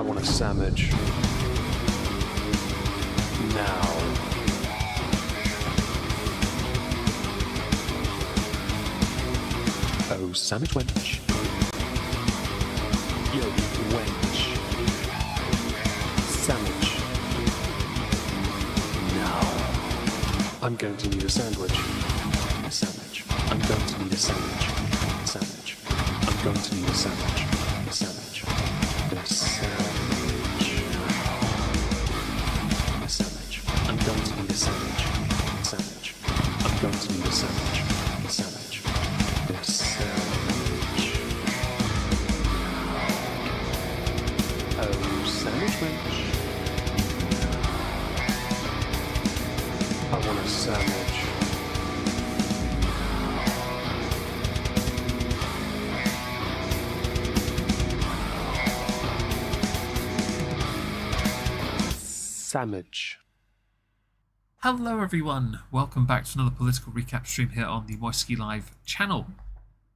I want a sandwich. Now. Oh, sandwich wench. Yo, wench. Sandwich. Now. I'm going to need a sandwich. A sandwich. I'm going to need a sandwich. Sandwich. I'm going to need a sandwich. A sandwich. A sandwich. A sandwich. I'm going to need a sandwich. Sandwich. I'm going to need a sandwich. A sandwich. A sandwich. Oh, sandwich wench. I want a sandwich. Sandwich. Hello everyone, welcome back to another political recap stream here on the Moisky Live channel.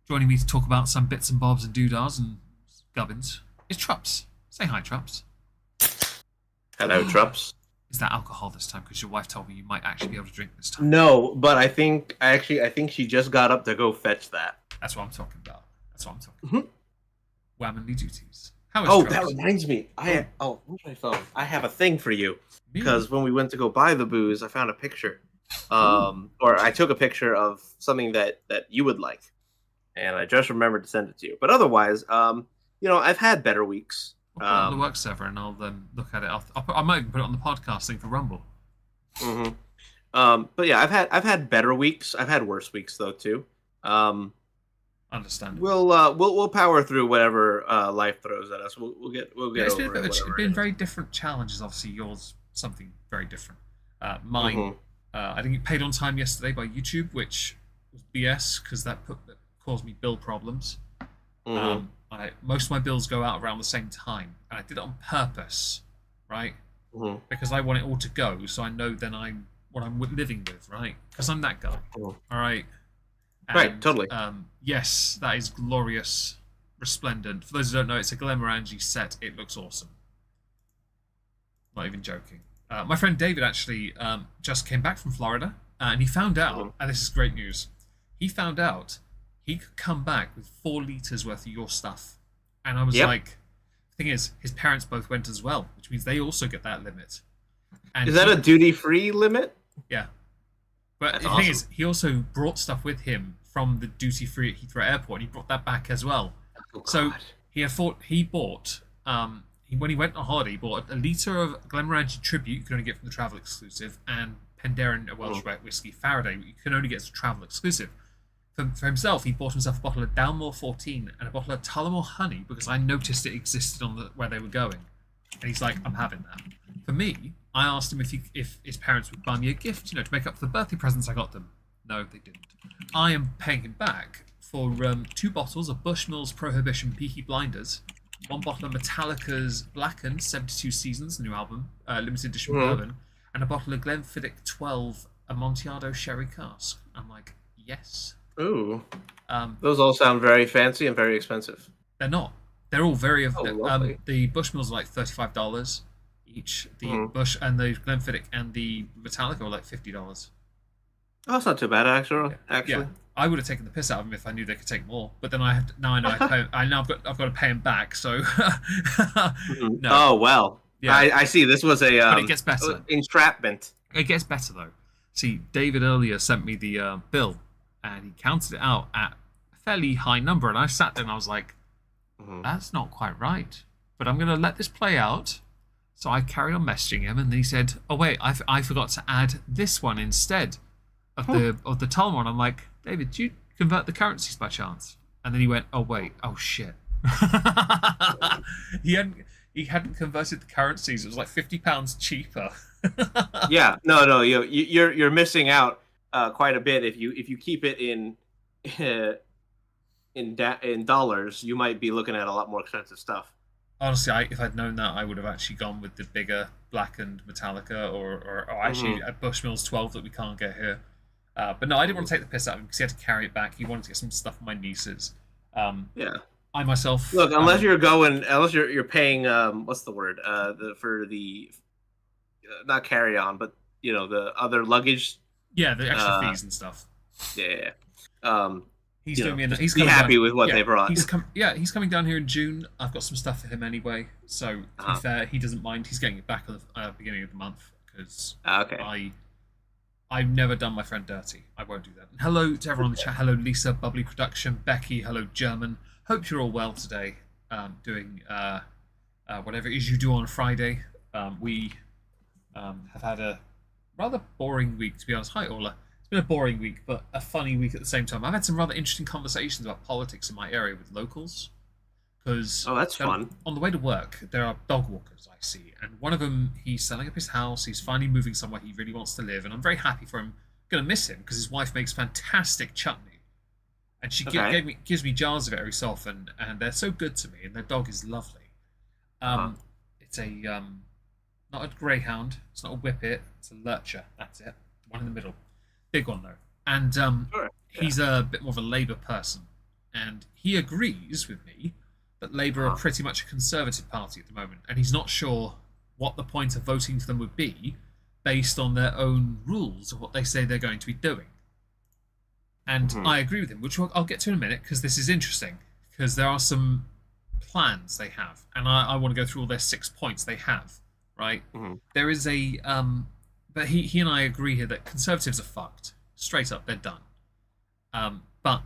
Joining me to talk about some bits and bobs and doodahs and gubbins is Trups. Say hi, Trups. Hello, Trups. Is that alcohol this time? Because your wife told me you might actually be able to drink this time. No, but I think she just got up to go fetch that. That's what I'm talking about. That's what I'm talking Mhm. about. Womanly duties. How is Oh, Trups? that reminds me. Where's my phone? I have a thing for you. Because when we went to go buy the booze, I found a picture. Or I took a picture of something that you would like. And I just remembered to send it to you. But otherwise, I've had better weeks. I'll put it on the work server and I'll then look at it. I might even put it on the podcast thing for Rumble. Mm-hmm. But yeah, I've had better weeks. I've had worse weeks though too. Understandable. We'll power through whatever life throws at us. We'll get It's over it. It's been very different challenges. Obviously, yours something very different. Mine, I didn't get paid on time yesterday by YouTube, which was BS because that caused me bill problems. Most of my bills go out around the same time, and I did it on purpose, right? Because I want it all to go, so I know then I'm what I'm living with, right? Because I'm that guy. All right. And, right, totally. Yes, that is glorious, resplendent. For those who don't know, it's a Glenmorangie set. It looks awesome. Not even joking. My friend David actually just came back from Florida, and he found out, and this is great news, he found out he could come back with 4 liters worth of your stuff. And I was like, the thing is, his parents both went as well, which means they also get that limit. And is that a duty-free limit? Yeah. But That's the awesome. thing is, he also brought stuff with him from the duty-free at Heathrow Airport, and he brought that back as well. Oh, so he bought, when he went on holiday, he bought a litre of Glenmorangie Tribute, you can only get from the travel exclusive, and Penderyn, a Welsh whiskey, Faraday, you can only get as a travel exclusive. For himself, he bought himself a bottle of Dalmore 14 and a bottle of Tullamore Honey because I noticed it existed on where they were going. And he's like, I'm having that. For me, I asked him if his parents would buy me a gift, to make up for the birthday presents I got them. No, they didn't. I am paying him back for 2 bottles of Bushmills Prohibition Peaky Blinders, 1 bottle of Metallica's Blackened 72 Seasons, the new album, limited edition bourbon, and a bottle of Glenfiddich 12 Amontillado Sherry Cask. I'm like, yes. Ooh. Those all sound very fancy and very expensive. They're not. They're all very. Lovely. The Bushmills are like $35 each. The Bush and the Glenfiddich and the Metallica are like $50. Oh, that's not too bad, actually. Yeah. I would have taken the piss out of them if I knew they could take more. But then I know I've got to pay them back. So no. Oh well. Yeah. I see. This was a. But it gets better. Entrapment. It gets better though. See, David earlier sent me the bill, and he counted it out at a fairly high number, and I sat there and I was like, that's not quite right. But I'm going to let this play out. So I carried on messaging him, and then he said, oh wait, I forgot to add this one instead of the Tullamore. And I'm like, David, do you convert the currencies by chance? And then he went, oh wait, oh shit. He hadn't converted the currencies. It was like £50 cheaper. Yeah, no, you're missing out quite a bit if you keep it in dollars. You might be looking at a lot more expensive stuff. Honestly, if I'd known that, I would have actually gone with the bigger Blackened Metallica or actually a Bushmills 12 that we can't get here. But no, I didn't want to take the piss out of him because he had to carry it back. He wanted to get some stuff for my nieces. Yeah. I myself Look, unless you're paying what's the word for the not carry on, but the other luggage. the extra fees and stuff. Yeah. He's doing me. Just He's be coming happy down, with what they brought. He's coming down here in June. I've got some stuff for him anyway. So to be fair, he doesn't mind. He's getting it back at the beginning of the month because okay. I've never done my friend dirty. I won't do that. And hello to everyone in the chat. Hello Lisa, Bubbly Production, Becky. Hello German. Hope you're all well today. Doing whatever it is you do on a Friday. We have had a rather boring week, to be honest. Hi Orla. It's been a boring week, but a funny week at the same time. I've had some rather interesting conversations about politics in my area with locals. Because that's fun. On the way to work, there are dog walkers I see, and one of them, he's selling up his house. He's finally moving somewhere he really wants to live, and I'm very happy for him. Going to miss him because his wife makes fantastic chutney, and she gives me jars of it every so often, and they're so good to me. And their dog is lovely. It's a not a greyhound. It's not a whippet. It's a lurcher. That's it. One in the middle. Big one though. And he's a bit more of a Labour person, and he agrees with me that Labour are pretty much a Conservative party at the moment, and he's not sure what the point of voting for them would be based on their own rules of what they say they're going to be doing. And I agree with him, which I'll get to in a minute, because this is interesting, because there are some plans they have, and I want to go through all their 6 points they have, right? There is a... but he and I agree here that Conservatives are fucked. Straight up, they're done. But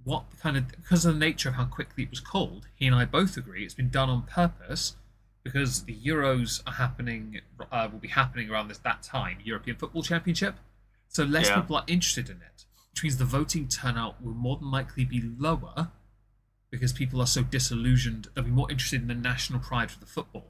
because of the nature of how quickly it was called, he and I both agree it's been done on purpose because the Euros are happening, will be happening around that time, European Football Championship. So less people are interested in it, which means the voting turnout will more than likely be lower because people are so disillusioned. They'll be more interested in the national pride for the football.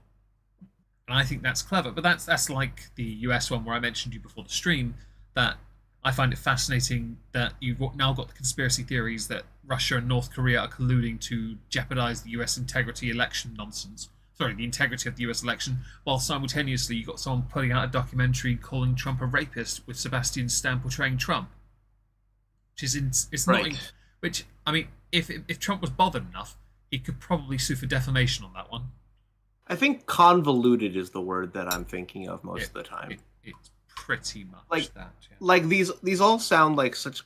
And I think that's clever. But that's like the US one where I mentioned you before the stream, that I find it fascinating that you've now got the conspiracy theories that Russia and North Korea are colluding to jeopardize the US integrity election nonsense. Sorry, the integrity of the US election, while simultaneously you've got someone putting out a documentary calling Trump a rapist with Sebastian Stan portraying Trump. Which is not... Which, I mean, if Trump was bothered enough, he could probably sue for defamation on that one. I think convoluted is the word that I'm thinking of most of the time. It's pretty much that. Yeah. Like these all sound like such,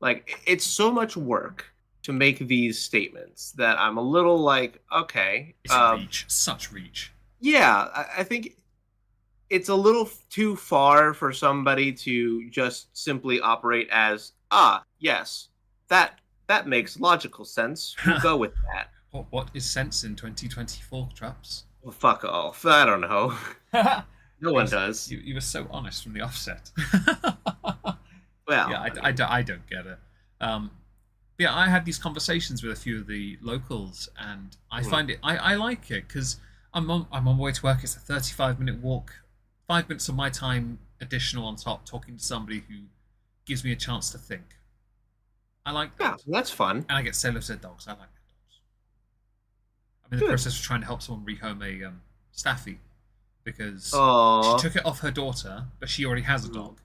like it's so much work to make these statements that I'm a little like, okay, it's such reach. Yeah, I think it's a little too far for somebody to just simply operate as yes, that makes logical sense. We'll go with that. What is sense in 2024, Traps? Well, fuck off. I don't know. No one does. You were so honest from the offset. Well, yeah, I don't get it. Yeah, I had these conversations with a few of the locals, and I find it. I like it because I'm on my way to work. It's a 35-minute walk, 5 minutes of my time additional on top, talking to somebody who gives me a chance to think. I like that. Yeah, that's fun. And I get to say hello to their dogs. I like their dogs. I'm in the process of trying to help someone rehome a Staffy because she took it off her daughter, but she already has a dog.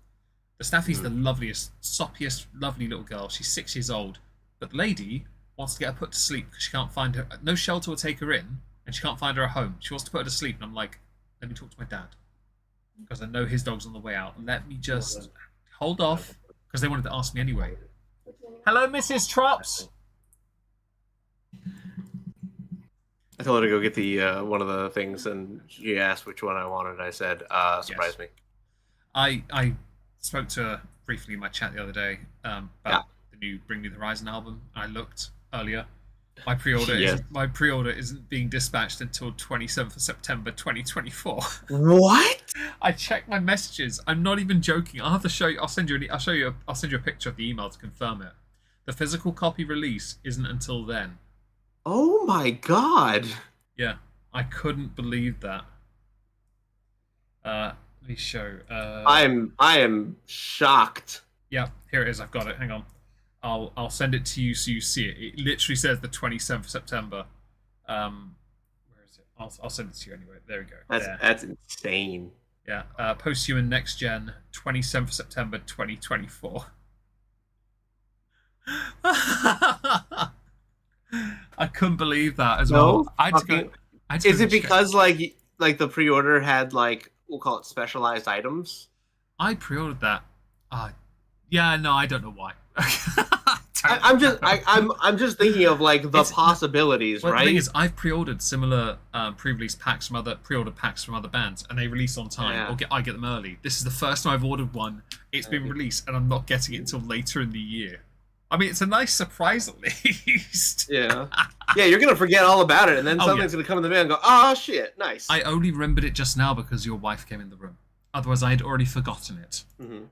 The Staffy's the loveliest, soppiest, lovely little girl. She's 6 years old, but the lady wants to get her put to sleep because she can't find her. No shelter will take her in, and she can't find her a home. She wants to put her to sleep, and I'm like, let me talk to my dad because I know his dog's on the way out. Let me just hold off because they wanted to ask me anyway. Hello, Mrs. Trups. I told her to go get the one of the things, and she asked which one I wanted. I said, "Surprise me." I spoke to her briefly in my chat the other day about the new Bring Me the Horizon album. I looked earlier. My pre-order isn't being dispatched until 27th of September 2024. What? I checked my messages. I'm not even joking. I'll have to show you. I'll send you a picture of the email to confirm it. The physical copy release isn't until then. Oh my god. Yeah, I couldn't believe that. Let me show. I am shocked. Yeah, here it is. I've got it. Hang on. I'll send it to you so you see it. It literally says the 27th of September. Where is it? I'll send it to you anyway. There we go. That's insane. Yeah. Posthuman Next Gen, 27th September 2024. I couldn't believe that as No? well. I had to Fucking- go. I had to Is go it check. because like the pre-order had like we'll call it specialized items? I pre-ordered that? Yeah, no, I don't know why. I'm just thinking of like the It's- possibilities, Well, right? the thing is, I've pre-ordered similar pre-release packs from other pre-order packs from other bands, and they release on time, Yeah. or I get them early. This is the first time I've ordered one. It's been released, and I'm not getting it until later in the year. I mean, it's a nice surprise at least. Yeah. Yeah, you're gonna forget all about it, and then Oh, something's gonna come in the mail and go, oh shit, nice. I only remembered it just now because your wife came in the room. Otherwise, I had already forgotten it. Mm-hmm.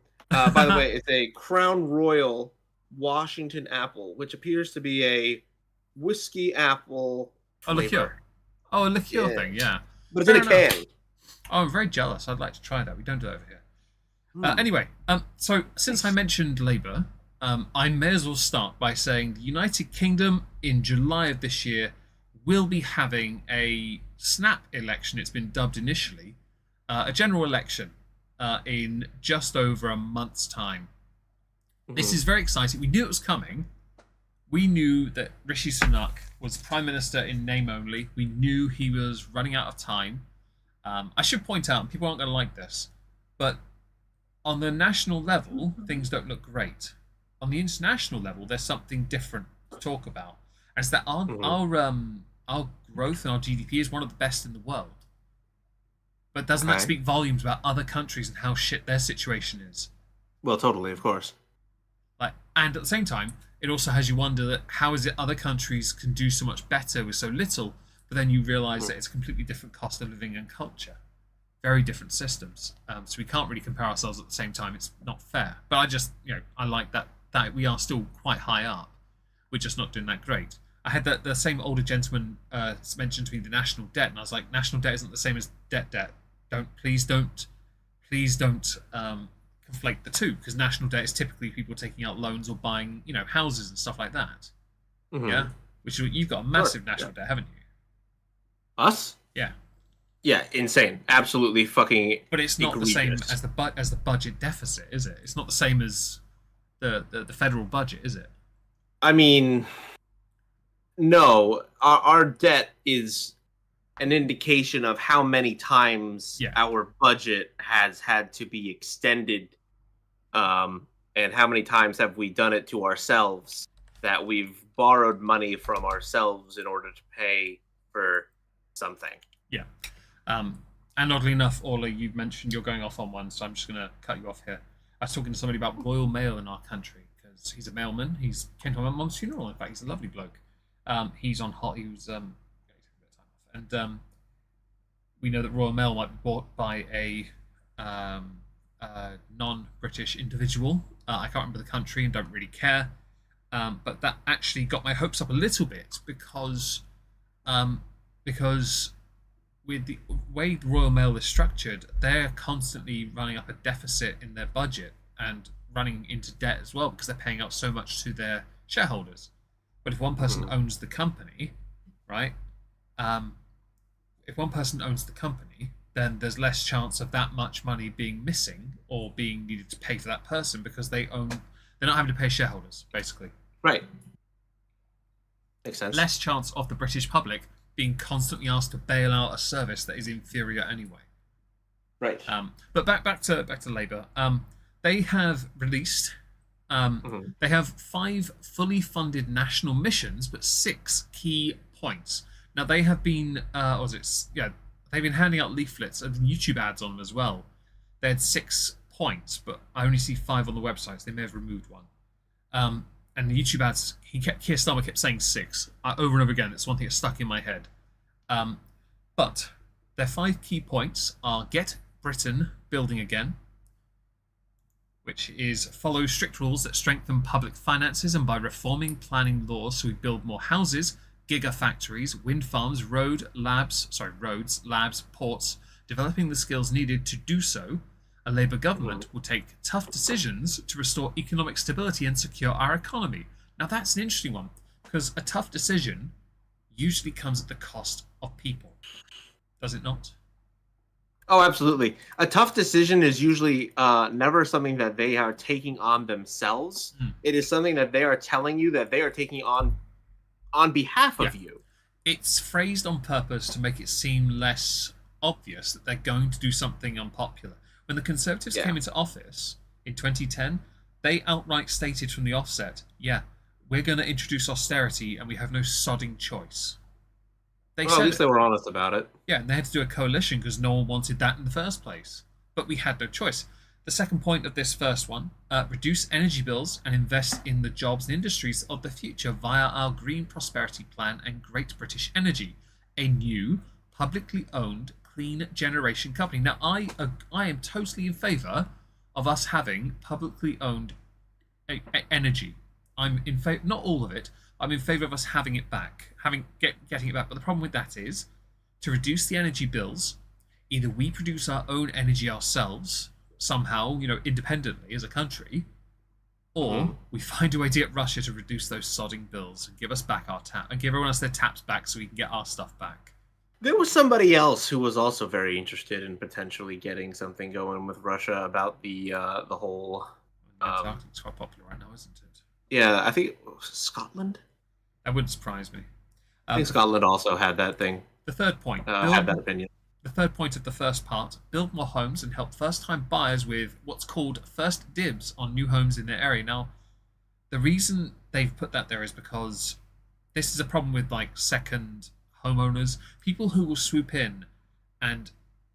By the way, it's a Crown Royal Washington apple, which appears to be a whiskey apple Oh, flavor. liqueur. Oh, a liqueur Yeah. thing, yeah. But it's in a Fair can. Oh, I'm very jealous. I'd like to try that. We don't do it over here. Hmm. Anyway, so since I mentioned Labour, I may as well start by saying the United Kingdom in July of this year will be having a snap election. It's been dubbed initially a general election in just over a month's time. This is very exciting. We knew it was coming. We knew that Rishi Sunak was Prime Minister in name only. We knew he was running out of time. I should point out, and people aren't going to like this, but on the national level, things don't look great. On the international level, there's something different to talk about. And it's that our growth and our GDP is one of the best in the world. But doesn't that Okay. speak volumes about other countries and how shit their situation is? Well, totally, of course. And at the same time, it also has you wonder that how is it other countries can do so much better with so little, but then you realise that it's a completely different cost of living and culture, very different systems. So we can't really compare ourselves at the same time. It's not fair. But I just, I like that we are still quite high up. We're just not doing that great. I had the same older gentleman mention to me the national debt, and I was like, national debt isn't the same as debt. Please don't conflate the two, because national debt is typically people taking out loans or buying, houses and stuff like that. Mhm. Yeah, which is, you've got a massive national debt, haven't you? Us? Yeah, Yeah, insane. Absolutely fucking. but it's not the same egregious. as the budget deficit, is it? It's not the same as the federal budget, is it? I mean, no. Our debt is an indication of how many times Yeah. our budget has had to be extended, and how many times have we done it to ourselves, that we've borrowed money from ourselves in order to pay for something. Yeah. And oddly enough, Orla, you mentioned you're going off on one, so I'm just going to cut you off here. I was talking to somebody about Royal Mail in our country, because he's a mailman. He's came to my mum's funeral. In fact, he's a lovely bloke. He's on hot. He was going to take a bit of time off, and we know that Royal Mail might be bought by a non-British individual. I can't remember the country and don't really care. But that actually got my hopes up a little bit because with the way the Royal Mail is structured, they're constantly running up a deficit in their budget and running into debt as well, because they're paying out so much to their shareholders. But if one person owns the company, right? If one person owns the company, then there's less chance of that much money being missing or being needed to pay for that person, because they're not having to pay shareholders, basically. Right. Makes sense. Less chance of the British public being constantly asked to bail out a service that is inferior anyway. Right. But back to Labour. They have released. They have 5 fully funded national missions, but 6 key points. Now they have been, they've been handing out leaflets and YouTube ads on them as well. They had 6 points, but I only see 5 on the website, so they may have removed one. And the YouTube ads, Keir Starmer kept saying 6 over and over again. It's one thing that stuck in my head. But their 5 key points are: get Britain building again, which is follow strict rules that strengthen public finances, and by reforming planning laws so we build more houses, gigafactories, wind farms, roads, labs, ports, developing the skills needed to do so. A Labour government will take tough decisions to restore economic stability and secure our economy. Now that's an interesting one, because a tough decision usually comes at the cost of people. Does it not? Oh, absolutely. A tough decision is usually never something that they are taking on themselves. It is something that they are telling you that they are taking on on behalf of Yeah. you. It's phrased on purpose to make it seem less obvious that they're going to do something unpopular. When the Conservatives came into office in 2010, they outright stated from the offset, yeah, we're going to introduce austerity and we have no sodding choice. They Well, said at least they were honest about it. Yeah, and they had to do a coalition because no one wanted that in the first place. But we had no choice. The second point of this first one, reduce energy bills and invest in the jobs and industries of the future via our Green Prosperity Plan and Great British Energy, a new, publicly owned, clean generation company. Now, I am totally in favour of us having publicly owned energy. I'm in favour, not all of it. I'm in favour of us having it back, getting it back. But the problem with that is, to reduce the energy bills, either we produce our own energy ourselves somehow, independently as a country, or we find a way to get Russia to reduce those sodding bills and give us back our tap and give everyone else their taps back so we can get our stuff back. There was somebody else who was also very interested in potentially getting something going with Russia about the whole. Antarctic's quite popular right now, isn't it? Yeah, I think Scotland. That wouldn't surprise me. I think Scotland also had that thing. The third point. Had that opinion. The third point of the first part, build more homes and help first-time buyers with what's called first dibs on new homes in their area. Now, the reason they've put that there is because this is a problem with second homeowners, people who will swoop in and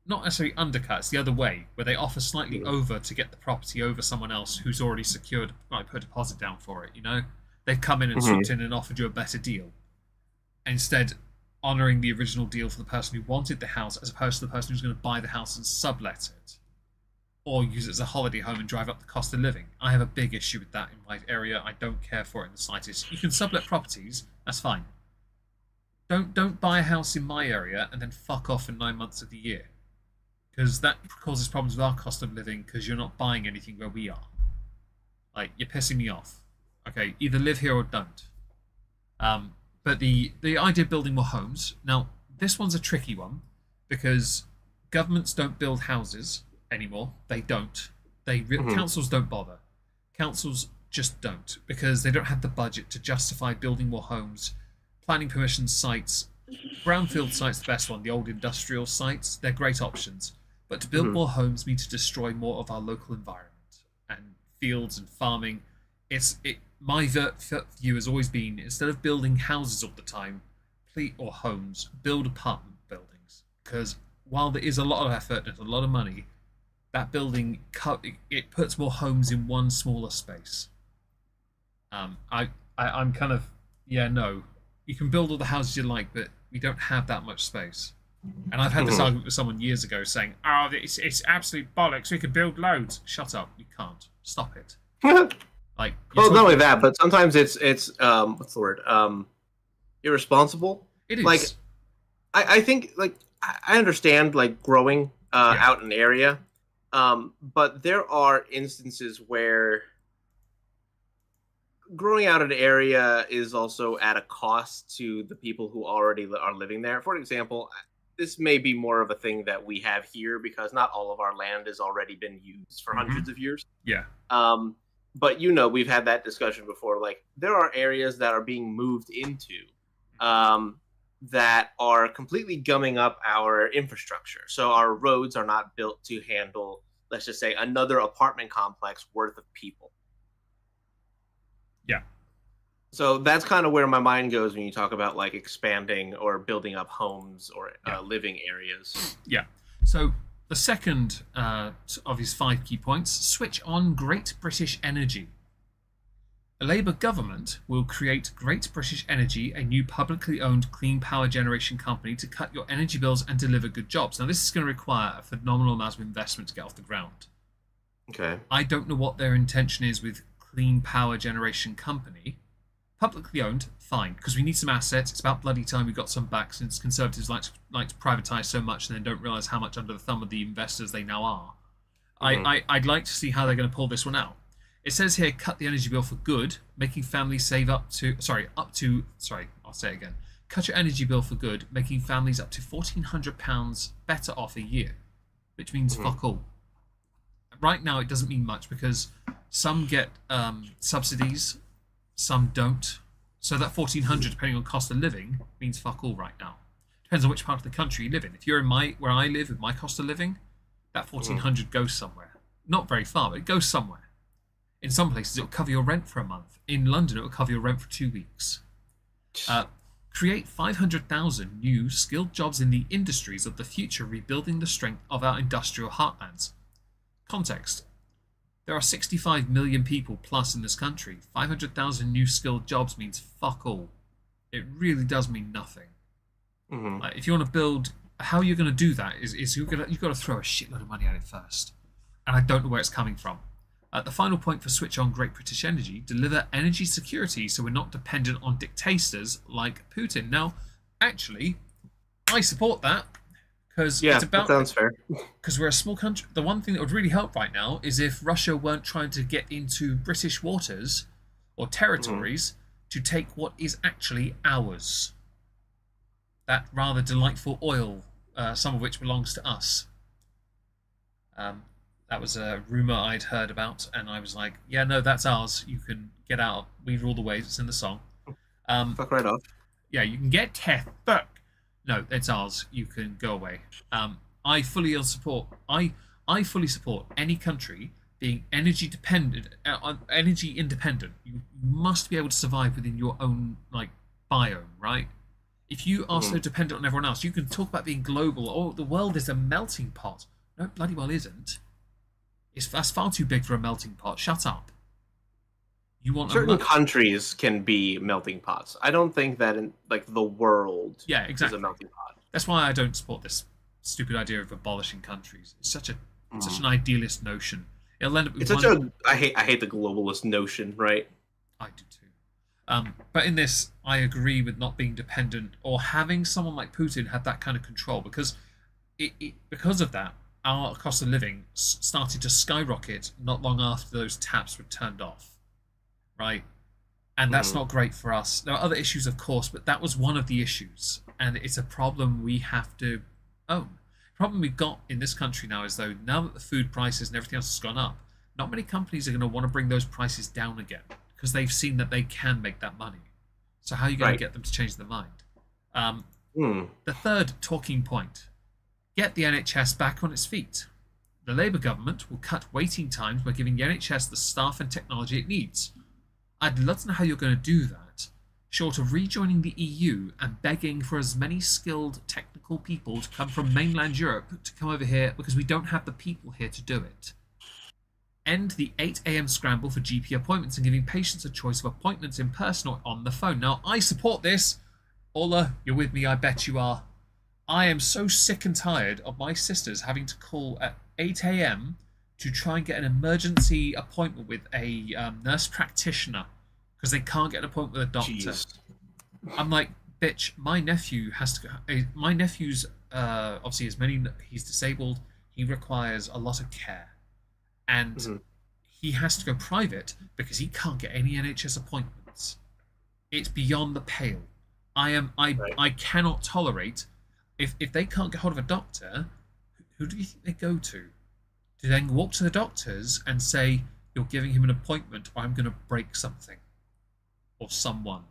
not necessarily undercut, it's the other way, where they offer slightly over to get the property over someone else who's already secured, put a deposit down for it, They've come in and swooped in and offered you a better deal. Instead, honouring the original deal for the person who wanted the house as opposed to the person who's going to buy the house and sublet it or use it as a holiday home and drive up the cost of living. I have a big issue with that in my area. I don't care for it in the slightest. You can sublet properties, that's fine. Don't buy a house in my area and then fuck off for 9 months of the year, because that causes problems with our cost of living because you're not buying anything where we are. You're pissing me off. Okay, either live here or don't. But the idea of building more homes, now this one's a tricky one because governments don't build houses anymore. They don't. Councils don't bother. Councils just don't because they don't have the budget to justify building more homes. Planning permission sites, brownfield sites, the best one, the old industrial sites, they're great options. But to build more homes means to destroy more of our local environment and fields and farming. My view has always been, instead of building houses all the time, or homes, build apartment buildings. Because while there is a lot of effort and a lot of money, that building, it puts more homes in one smaller space. I'm kind of, no. You can build all the houses you like, but we don't have that much space. And I've had this argument with someone years ago saying, it's absolute bollocks, we could build loads. Shut up, we can't. Stop it. Well, not only that, but sometimes it's what's the word? Irresponsible. It is. I think I understand growing out an area, but there are instances where growing out an area is also at a cost to the people who already are living there. For example, this may be more of a thing that we have here because not all of our land has already been used for hundreds of years. Yeah. But we've had that discussion before. There are areas that are being moved into that are completely gumming up our infrastructure. So our roads are not built to handle, let's just say, another apartment complex worth of people. Yeah. So that's kind of where my mind goes when you talk about expanding or building up homes or living areas. Yeah. So the second of his 5 key points, switch on Great British Energy. A Labour government will create Great British Energy, a new publicly owned clean power generation company to cut your energy bills and deliver good jobs. Now, this is going to require a phenomenal amount of investment to get off the ground. Okay. I don't know what their intention is with clean power generation company. Publicly owned, fine, because we need some assets. It's about bloody time we got some back, since Conservatives like to privatise so much and then don't realise how much under the thumb of the investors they now are. I'd like to see how they're going to pull this one out. It says here, cut the energy bill for good, making families save I'll say it again. Cut your energy bill for good, making families up to £1,400 better off a year, which means fuck all. Right now, it doesn't mean much because some get subsidies, some don't. So that 1,400, depending on cost of living, means fuck all right now. Depends on which part of the country you live in. If you're in where I live with my cost of living, that 1,400 goes somewhere. Not very far, but it goes somewhere. In some places, it will cover your rent for a month. In London, it will cover your rent for 2 weeks. Create 500,000 new skilled jobs in the industries of the future, rebuilding the strength of our industrial heartlands. Context. There are 65 million people plus in this country. 500,000 new skilled jobs means fuck all. It really does mean nothing. Like, if you want to build, how you're going to do that is you've got to throw a shitload of money at it first. And I don't know where it's coming from. The final point for Switch On Great British Energy, deliver energy security so we're not dependent on dictators like Putin. Now, actually, I support that. Because it's about, that sounds fair. Because we're a small country. The one thing that would really help right now is if Russia weren't trying to get into British waters or territories to take what is actually ours. That rather delightful oil, some of which belongs to us. That was a rumour I'd heard about, and I was like, yeah, no, that's ours. You can get out. We rule the waves. It's in the song. Fuck right off. Yeah, you can get Teth. Fuck. No, it's ours. You can go away. I fully support. I fully support any country being energy independent. You must be able to survive within your own biome, right? If you are so dependent on everyone else, you can talk about being global. Oh, the world is a melting pot. No, it bloody well isn't. That's far too big for a melting pot. Shut up. You want certain countries can be melting pots. I don't think that in the world is a melting pot. That's why I don't support this stupid idea of abolishing countries. It's such an idealist notion. It'll end up with I hate the globalist notion, right? I do too. But in this, I agree with not being dependent or having someone like Putin have that kind of control, because because of that, our cost of living started to skyrocket not long after those taps were turned off, right? And that's not great for us. There are other issues, of course, but that was one of the issues, and it's a problem we have to own. The problem we've got in this country now is, though, now that the food prices and everything else has gone up, not many companies are going to want to bring those prices down again because they've seen that they can make that money. So how are you going to get them to change their mind? The third talking point. Get the NHS back on its feet. The Labour government will cut waiting times by giving the NHS the staff and technology it needs. I'd love to know how you're going to do that, short of rejoining the EU and begging for as many skilled technical people to come from mainland Europe to come over here, because we don't have the people here to do it. End the 8 a.m. scramble for GP appointments and giving patients a choice of appointments in person or on the phone. Now, I support this. Ola, you're with me, I bet you are. I am so sick and tired of my sisters having to call at 8 a.m. to try and get an emergency appointment with a nurse practitioner because they can't get an appointment with a doctor. Jeez. I'm like, bitch, my nephew has to go. My nephew's obviously he's disabled. He requires a lot of care, and he has to go private because he can't get any NHS appointments. It's beyond the pale. I cannot tolerate. If they can't get hold of a doctor, who do you think they go to? To then walk to the doctors and say, you're giving him an appointment or I'm going to break something. Or someone.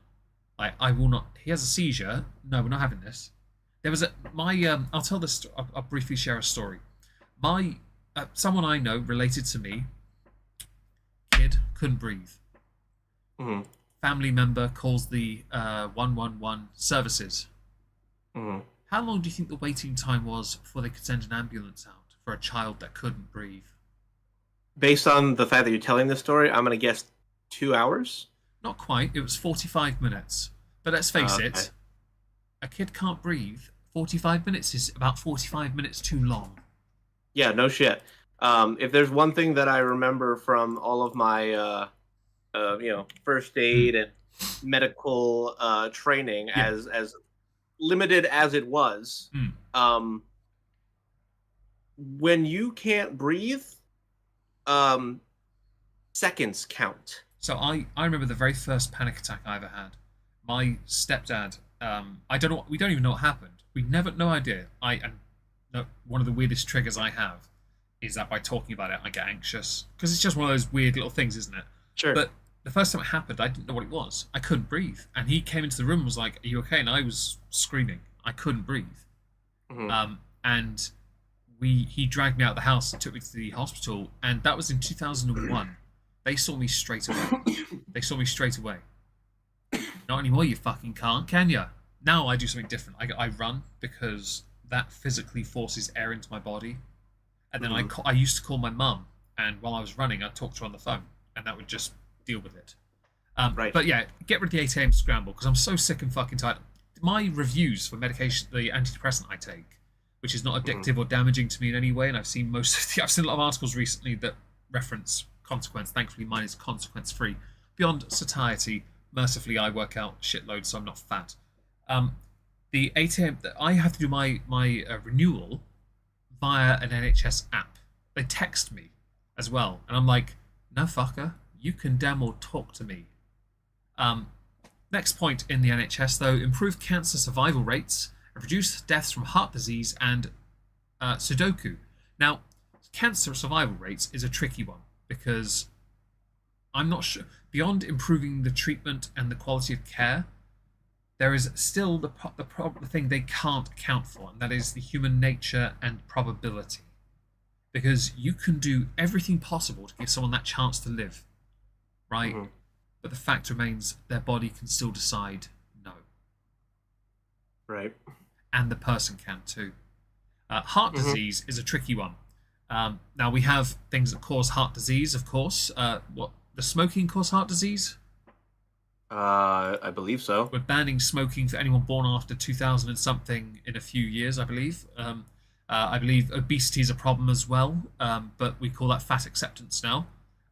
I will not. He has a seizure. No, we're not having this. There was I'll tell this. I'll briefly share a story. Someone I know related to me, kid, couldn't breathe. Family member calls the 111 services. How long do you think the waiting time was before they could send an ambulance out for a child that couldn't breathe? Based on the fact that you're telling this story, I'm going to guess 2 hours? Not quite. It was 45 minutes. But let's face it, a kid can't breathe. 45 minutes is about 45 minutes too long. Yeah, no shit. If there's one thing that I remember from all of my, first aid and medical training, as limited as it was, when you can't breathe, seconds count. So I remember the very first panic attack I ever had. My stepdad, we don't even know what happened. No idea. One of the weirdest triggers I have is that by talking about it, I get anxious. Because it's just one of those weird little things, isn't it? Sure. But the first time it happened, I didn't know what it was. I couldn't breathe, and he came into the room and was like, "Are you okay?" And I was screaming. I couldn't breathe. And he dragged me out of the house and took me to the hospital, and that was in 2001. They saw me straight away. Not anymore, you fucking can't, can ya? Now I do something different. I run because that physically forces air into my body. And then I used to call my mum, and while I was running, I'd talk to her on the phone, and that would just deal with it. Right. But yeah, get rid of the 8 a.m. scramble, because I'm so sick and fucking tired. My reviews for medication, the antidepressant I take, which is not addictive or damaging to me in any way, and I've seen I've seen a lot of articles recently that reference consequence. Thankfully, mine is consequence-free. Beyond satiety, mercifully, I work out shitloads, so I'm not fat. The 8 a.m. I have to do my renewal via an NHS app. They text me as well, and I'm like, no fucker, you can damn well talk to me. Next point in the NHS, though, improve cancer survival rates and reduce deaths from heart disease and Sudoku. Now, cancer survival rates is a tricky one because I'm not sure. Beyond improving the treatment and the quality of care, there is still the thing they can't account for, and that is the human nature and probability. Because you can do everything possible to give someone that chance to live, right? But the fact remains, their body can still decide no. Right. And the person can too. Heart disease is a tricky one. Now, we have things that cause heart disease, of course. Does smoking cause heart disease? I believe so. We're banning smoking for anyone born after 2000 and something in a few years, I believe. I believe obesity is a problem as well, but we call that fat acceptance now.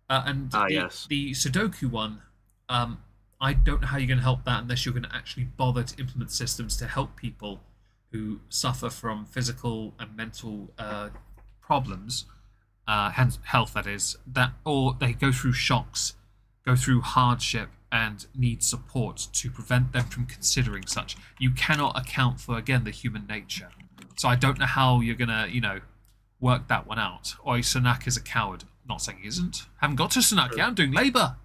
And the Sudoku one, I don't know how you're going to help that unless you're going to actually bother to implement systems to help people who suffer from physical and mental problems, health that is, or they go through shocks, go through hardship, and need support to prevent them from considering such. You cannot account for, again, the human nature. So I don't know how you're going to, work that one out. Oi, Sunak is a coward. Not saying he isn't. Haven't got to Sunak yet. I'm doing Labour.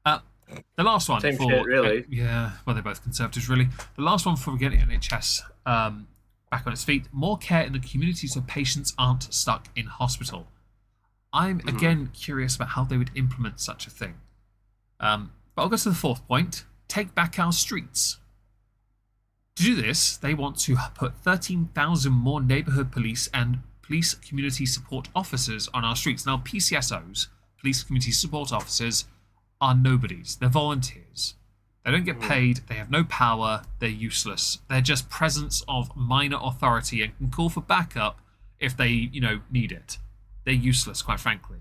The last one Same shit, really. Yeah, well, they're both Conservatives, really. The last one for getting NHS back on its feet. More care in the community so patients aren't stuck in hospital. I'm, again, curious about how they would implement such a thing. But I'll go to the fourth point. Take back our streets. To do this, they want to put 13,000 more neighbourhood police and police community support officers on our streets. Now, PCSOs, police community support officers, are nobodies. They're volunteers. They don't get paid. They have no power. They're useless. They're just presence of minor authority and can call for backup if they, need it. They're useless, quite frankly.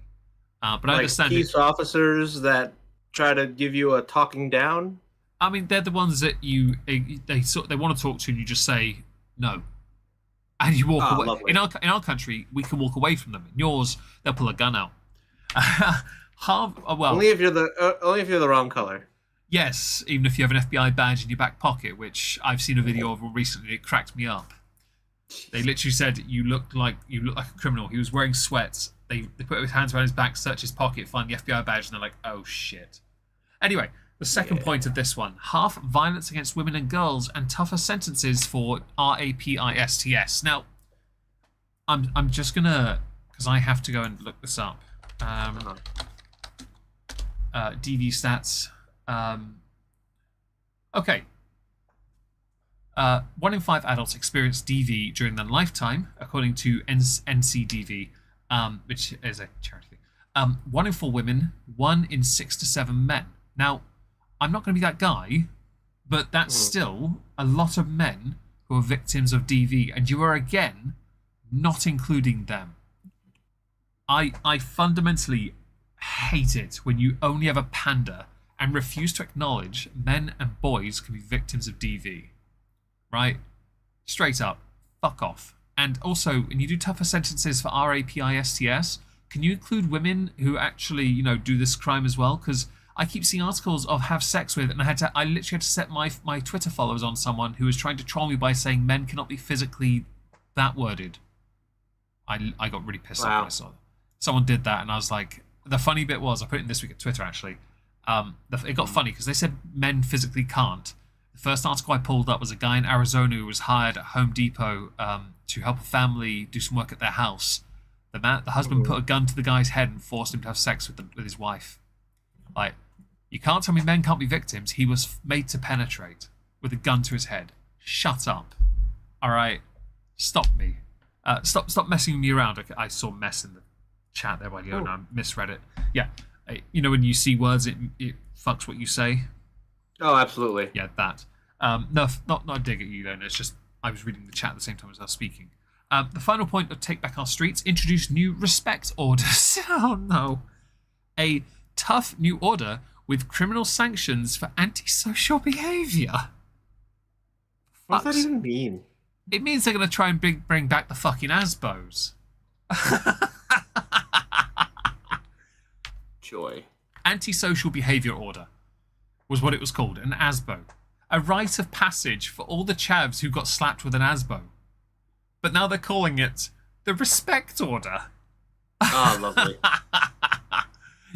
But I understand peace officers that try to give you a talking down. I mean, they're the ones that they want to talk to, and you just say no, and you walk away. Lovely. In our country, we can walk away from them. In yours, they'll pull a gun out. Only if you're the wrong color. Yes, even if you have an FBI badge in your back pocket, which I've seen a video of recently. It cracked me up. They literally said you look like a criminal. He was wearing sweats. They put his hands around his back, search his pocket, find the FBI badge, and they're like, oh shit. Anyway, the second point of this one: half violence against women and girls and tougher sentences for RAPISTS. Now, I'm just gonna, because I have to go and look this up. DV stats. Okay. 1 in 5 adults experience DV during their lifetime, according to NCDV, which is a charity thing. 1 in 4 women, 1 in 6 to 7 men. Now, I'm not going to be that guy, but that's still a lot of men who are victims of DV, and you are, again, not including them. I fundamentally hate it when you only have a pander and refuse to acknowledge men and boys can be victims of DV. Right? Straight up. Fuck off. And also, when you do tougher sentences for RAPISTS, can you include women who actually, do this crime as well? Because I keep seeing articles of have sex with, and I literally had to set my Twitter followers on someone who was trying to troll me by saying men cannot be physically that worded. I got really pissed off when I saw that. Someone did that, and I was like, the funny bit was, I put it in this week at Twitter actually, It got funny because they said men physically can't. The first article I pulled up was a guy in Arizona who was hired at Home Depot to help a family do some work at their house. The husband put a gun to the guy's head and forced him to have sex with his wife. Like, you can't tell me men can't be victims. He was made to penetrate with a gun to his head. Shut up. All right, stop me. Stop messing me around. I saw mess in the chat there while you and I misread it. Yeah, you know when you see words, it fucks what you say. Oh, absolutely. Yeah, that. No, not a dig at you, then. It's just I was reading the chat at the same time as I was speaking. The final point of Take Back Our Streets: introduce new respect orders. Oh no, a tough new order with criminal sanctions for antisocial behaviour. What does that even mean? It means they're going to try and bring back the fucking ASBOs. Joy. Antisocial behaviour order was what it was called, an ASBO. A rite of passage for all the chavs who got slapped with an ASBO. But now they're calling it the respect order. Oh, lovely.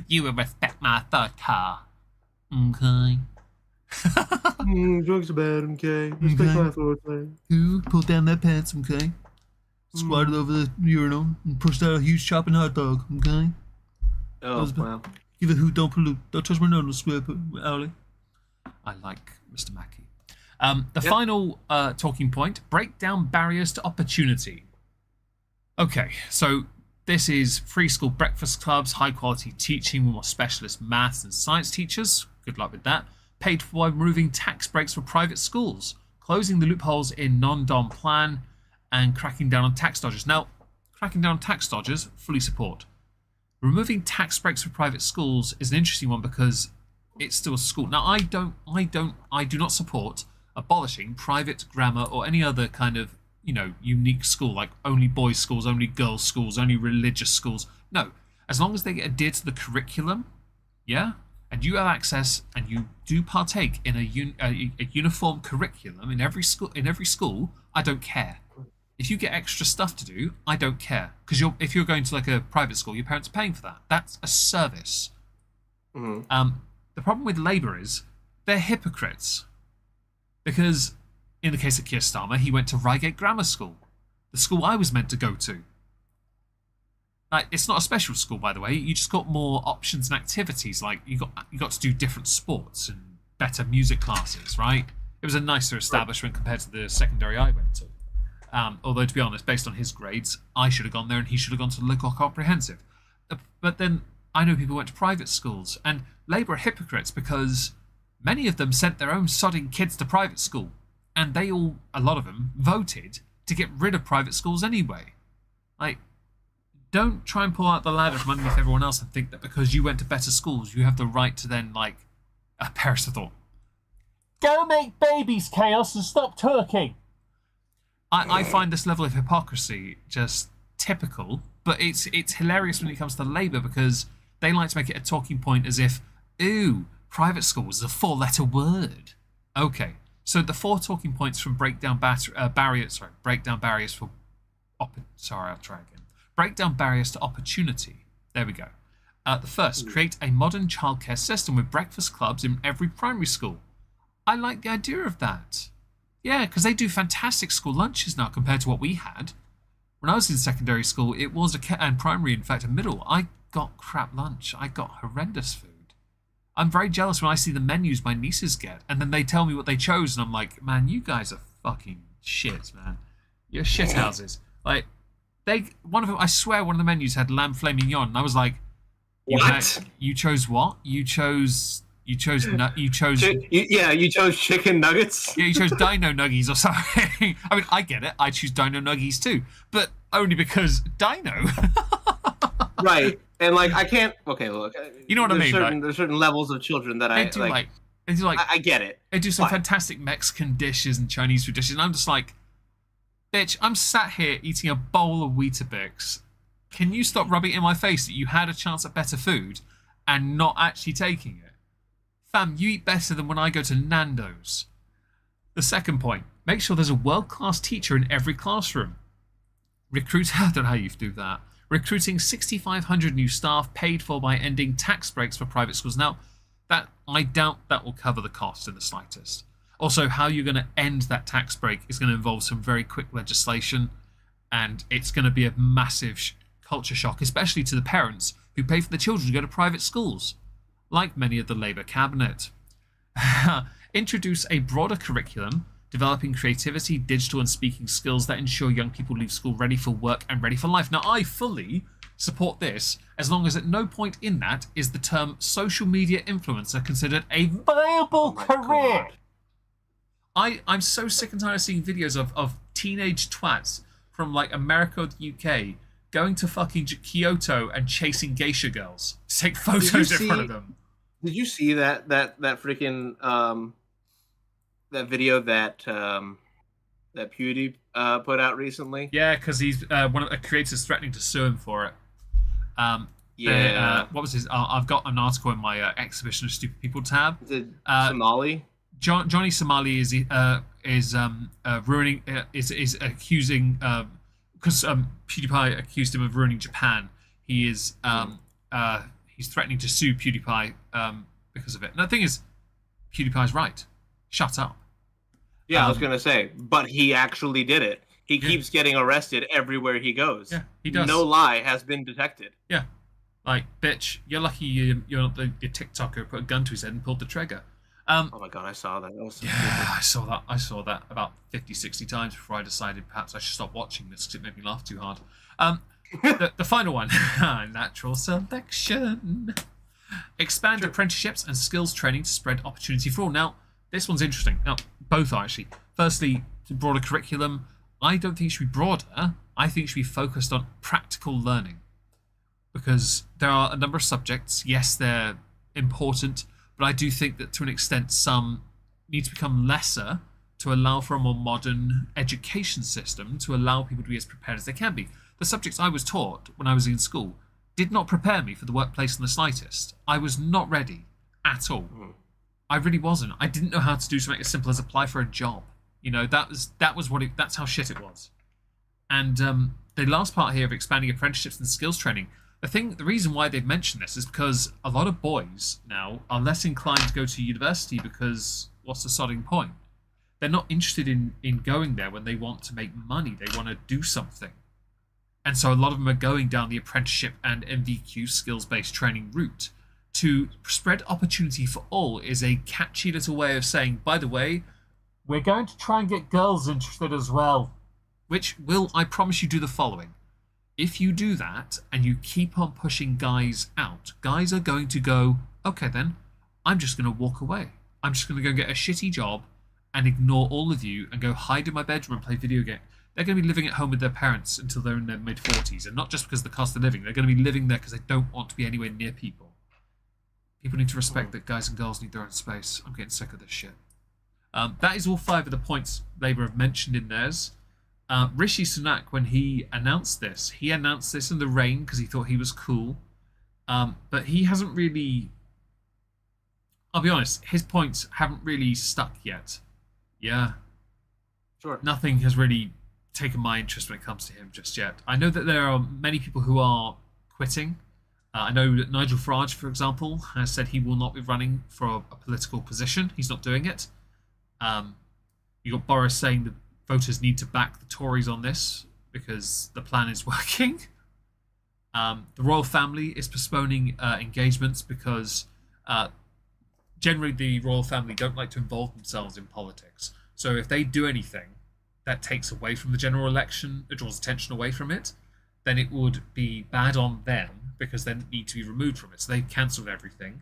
You will respect my third car. Okay. Drugs are bad, okay? Respect my authority. You pull down that pants, okay? Squat it over the urinal and push out a huge chopping hot dog, okay? Oh, wow. Give a hoot, don't pollute. Don't touch my nose, swear, Owly. I like Mr. Mackey. The final talking point: break down barriers to opportunity. Okay, so this is free school breakfast clubs, high quality teaching with more specialist maths and science teachers. Good luck with that. Paid for by removing tax breaks for private schools, closing the loopholes in non-dom plan, and cracking down on tax dodgers. Now, cracking down on tax dodgers, fully support. Removing tax breaks for private schools is an interesting one because it's still a school. Now, I do not support abolishing private grammar or any other kind of, unique school, like only boys' schools, only girls' schools, only religious schools. No, as long as they adhere to the curriculum, yeah, and you have access and you do partake in a uniform curriculum in every school, I don't care. If you get extra stuff to do, I don't care. Because if you're going to like a private school, your parents are paying for that. That's a service. Mm-hmm. The problem with Labour is they're hypocrites. Because in the case of Keir Starmer, he went to Reigate Grammar School, the school I was meant to go to. Like, it's not a special school, by the way. You just got more options and activities. Like you got to do different sports and better music classes, right? It was a nicer establishment compared to the secondary I went to. Although, to be honest, based on his grades, I should have gone there and he should have gone to the local comprehensive. But then I know people went to private schools, and Labour are hypocrites because many of them sent their own sodding kids to private school, and a lot of them, voted to get rid of private schools anyway. Like, don't try and pull out the ladder from underneath everyone else and think that because you went to better schools, you have the right to then, Paris thought, go make babies, Chaos, and stop twerking. I find this level of hypocrisy just typical, but it's hilarious when it comes to Labour because they like to make it a talking point as if, ooh, private schools is a 4-letter word. Okay, so the 4 talking points from break down barriers to opportunity. There we go. The first, create a modern childcare system with breakfast clubs in every primary school. I like the idea of that. Yeah, because they do fantastic school lunches now compared to what we had. When I was in secondary school, it was and primary, in fact, and middle, I got crap lunch. I got horrendous food. I'm very jealous when I see the menus my nieces get, and then they tell me what they chose, and I'm like, man, you guys are fucking shit, man. You're shit houses. Like, one of them, I swear, one of the menus had lamb flame mignon, and I was like, what? You chose what? You chose you chose chicken nuggets. Yeah, you chose Dino Nuggies or something. I mean, I get it. I choose Dino Nuggies too, but only because Dino. Right, and I can't. Okay, look. You know what I mean? There's certain levels of children that I like. I get it. They do some fantastic Mexican dishes and Chinese food dishes, and I'm just like, bitch, I'm sat here eating a bowl of Weetabix. Can you stop rubbing it in my face that you had a chance at better food and not actually taking it? Fam, you eat better than when I go to Nando's. The second point, make sure there's a world-class teacher in every classroom. I don't know how you do that. Recruiting 6,500 new staff paid for by ending tax breaks for private schools. Now, that I doubt that will cover the cost in the slightest. Also, how you're going to end that tax break is going to involve some very quick legislation, and it's going to be a massive culture shock, especially to the parents who pay for the children to go to private schools, like many of the Labour cabinet. Introduce a broader curriculum, developing creativity, digital and speaking skills that ensure young people leave school ready for work and ready for life. Now, I fully support this, as long as at no point in that is the term social media influencer considered a viable career. I'm so sick and tired of seeing videos of teenage twats from like America or the UK going to fucking Kyoto and chasing geisha girls to take photos in front of them. Did you see that freaking that video that Pewdie put out recently? Yeah, because he's one of the creators threatening to sue him for it. Yeah. What was his? I've got an article in my exhibition of stupid people tab. Is it Somali? Johnny Somali is ruining is accusing because PewDiePie accused him of ruining Japan. He is he's threatening to sue PewDiePie because of it. And the thing is, PewDiePie's right. Shut up. Yeah, I was gonna say, but he actually did it. He keeps getting arrested everywhere he goes. Yeah, he does. No lie has been detected. Yeah, like bitch, you're lucky you're not the TikToker who put a gun to his head and pulled the trigger. Oh my god, I saw that. That was so stupid. I saw that about 50, 60 times before I decided perhaps I should stop watching this because it made me laugh too hard. The final one, natural selection. Expand apprenticeships and skills training to spread opportunity for all. Now, this one's interesting. Now, both are actually. Firstly, the broader curriculum. I don't think it should be broader. I think it should be focused on practical learning. Because there are a number of subjects, yes, they're important, but I do think that to an extent some need to become lesser to allow for a more modern education system to allow people to be as prepared as they can be. The subjects I was taught when I was in school did not prepare me for the workplace in the slightest. I was not ready at all. I really wasn't. I didn't know how to do something as simple as apply for a job. You know, that's how shit it was. And the last part here of expanding apprenticeships and skills training, the reason why they've mentioned this is because a lot of boys now are less inclined to go to university because what's the sodding point? They're not interested in going there when they want to make money. They want to do something. And so a lot of them are going down the apprenticeship and MVQ skills-based training route. To spread opportunity for all is a catchy little way of saying, by the way, we're going to try and get girls interested as well. Which will, I promise you, do the following. If you do that and you keep on pushing guys out, guys are going to go, okay then, I'm just going to walk away. I'm just going to go get a shitty job and ignore all of you and go hide in my bedroom and play video games. They're going to be living at home with their parents until they're in their mid-40s. And not just because of the cost of living. They're going to be living there because they don't want to be anywhere near people. People need to respect that guys and girls need their own space. I'm getting sick of this shit. That is all 5 of the points Labour have mentioned in theirs. Rishi Sunak, when he announced this in the rain because he thought he was cool. But he hasn't really... I'll be honest, his points haven't really stuck yet. Yeah. Sure. Nothing has really taken my interest when it comes to him just yet. I know that there are many people who are quitting. I know that Nigel Farage, for example, has said he will not be running for a political position. He's not doing it. You got Boris saying that voters need to back the Tories on this because the plan is working. The royal family is postponing engagements because generally the royal family don't like to involve themselves in politics. So if they do anything that takes away from the general election, it draws attention away from it, then it would be bad on them because they need to be removed from it. So they've cancelled everything.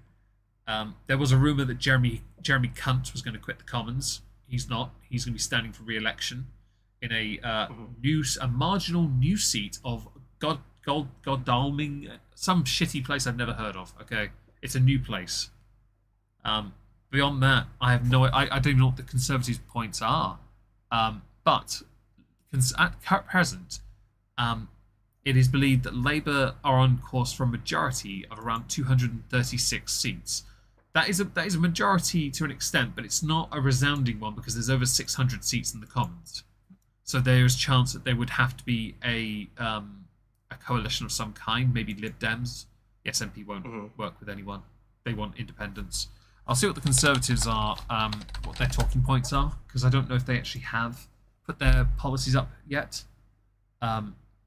There was a rumour that Jeremy Cunt was going to quit the Commons. He's not. He's going to be standing for re-election in a marginal new seat of Godalming, some shitty place I've never heard of. Okay, it's a new place. Beyond that, I have I don't even know what the Conservatives' points are. But at present, it is believed that Labour are on course for a majority of around 236 seats. That is a majority to an extent, but it's not a resounding one because there's over 600 seats in the Commons. So there is a chance that there would have to be a coalition of some kind, maybe Lib Dems. The SNP won't work with anyone. They want independence. I'll see what the Conservatives are, what their talking points are, because I don't know if they actually have put their policies up yet.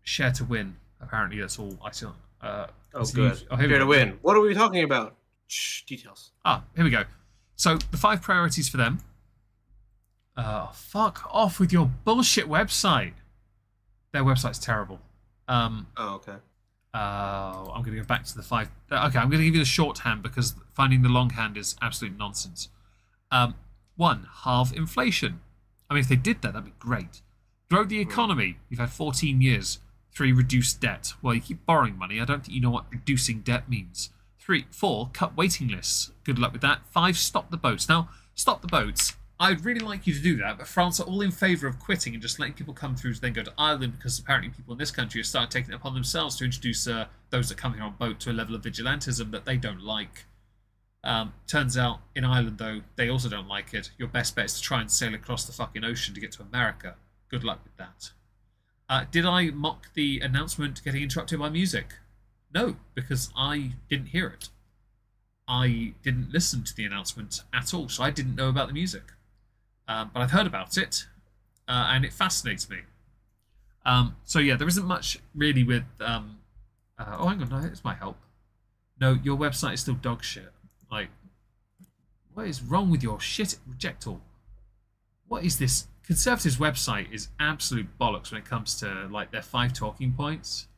Share to win. Apparently, that's all I see. Oh, continue- good. Oh, here we Here to go. win. What are we talking about? Shh, details. Here we go. So the 5 priorities for them. Fuck off with your bullshit website. Their website's terrible. Oh, okay. I'm going to go back to the 5. Okay, I'm going to give you the shorthand because finding the longhand is absolute nonsense. 1, halve inflation. I mean, if they did that, that'd be great. Grow the economy. You've had 14 years. 3, reduce debt. Well, you keep borrowing money. I don't think you know what reducing debt means. 4, cut waiting lists. Good luck with that. 5, stop the boats. Now, stop the boats. I'd really like you to do that, but France are all in favour of quitting and just letting people come through to then go to Ireland because apparently people in this country have started taking it upon themselves to introduce those that come here on boat to a level of vigilantism that they don't like. Turns out in Ireland, though, they also don't like it. Your best bet is to try and sail across the fucking ocean to get to America. Good luck with that. Did I mock the announcement getting interrupted by music? No, because I didn't hear it. I didn't listen to the announcement at all, so I didn't know about the music. But I've heard about it, and it fascinates me. So yeah, there isn't much really with... oh, hang on, no, it's my help. No, your website is still dog shit. Like, what is wrong with your shit rejectal? What is this? Conservatives' website is absolute bollocks when it comes to like their 5 talking points,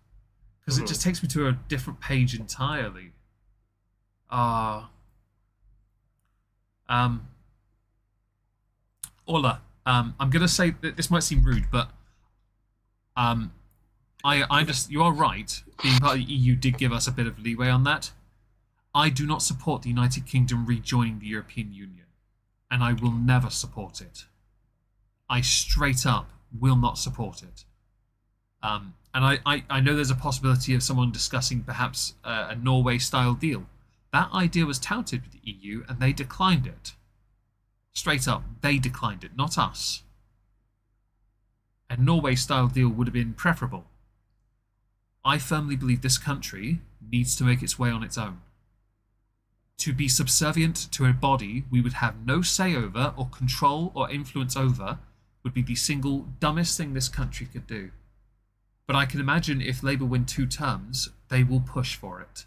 because it just takes me to a different page entirely. Ola, I'm gonna say that this might seem rude, but I just, you are right. Being part of the EU did give us a bit of leeway on that. I do not support the United Kingdom rejoining the European Union, and I will never support it. I straight up will not support it. And I know there's a possibility of someone discussing perhaps a Norway-style deal. That idea was touted with the EU, and they declined it. Straight up, they declined it, not us. A Norway-style deal would have been preferable. I firmly believe this country needs to make its way on its own. To be subservient to a body we would have no say over or control or influence over would be the single dumbest thing this country could do. But I can imagine if Labour win 2 terms, they will push for it.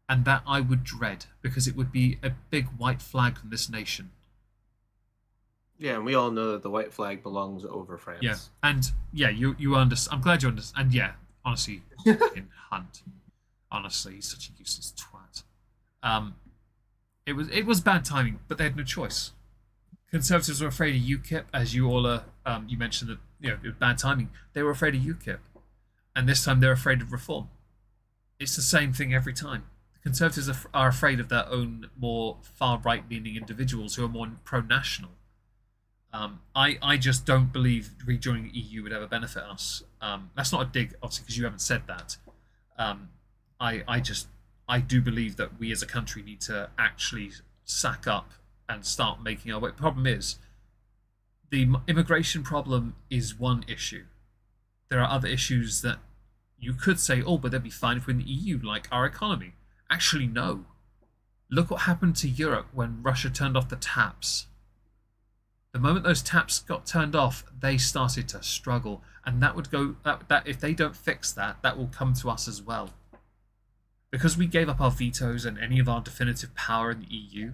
And that I would dread, because it would be a big white flag from this nation. Yeah, and we all know that the white flag belongs over France. Yeah, and yeah, you understand. I'm glad you understand. And yeah, honestly, fucking Hunt. Honestly, he's such a useless twat. It was bad timing, but they had no choice. Conservatives were afraid of UKIP, as you all are. You mentioned that it was bad timing. They were afraid of UKIP, and this time they're afraid of reform. It's the same thing every time. The Conservatives are afraid of their own more far right-leaning individuals who are more pro-national. I just don't believe rejoining the EU would ever benefit us. That's not a dig, obviously, because you haven't said that. I do believe that we as a country need to actually sack up and start making our way. The problem is, the immigration problem is one issue. There are other issues that you could say, oh, but they'd be fine if we're in the EU, like our economy. Actually, no. Look what happened to Europe when Russia turned off the taps. The moment those taps got turned off, they started to struggle, and that would go. That if they don't fix that, that will come to us as well. Because we gave up our vetoes and any of our definitive power in the EU,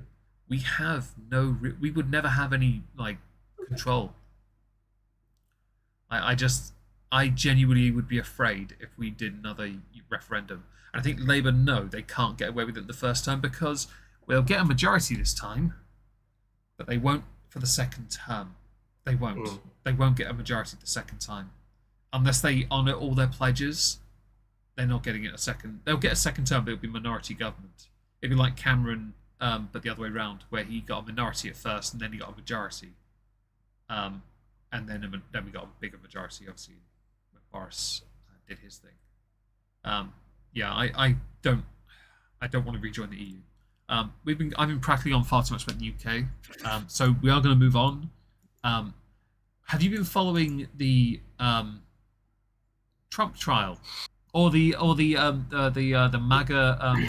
we have no. We would never have any control. I genuinely would be afraid if we did another referendum. And I think Labour know they can't get away with it the first time because they'll get a majority this time, but they won't for the second term. They won't. They won't get a majority the second time. Unless they honour all their pledges, they're not getting it a second. They'll get a second term, but it'll be minority government. It'll be like Cameron, but the other way around, where he got a minority at first and then he got a majority. And then we got a bigger majority, obviously, when Boris did his thing. I don't want to rejoin the EU. I've been practically on far too much about the UK. So we are going to move on. Have you been following the Trump trial or the MAGA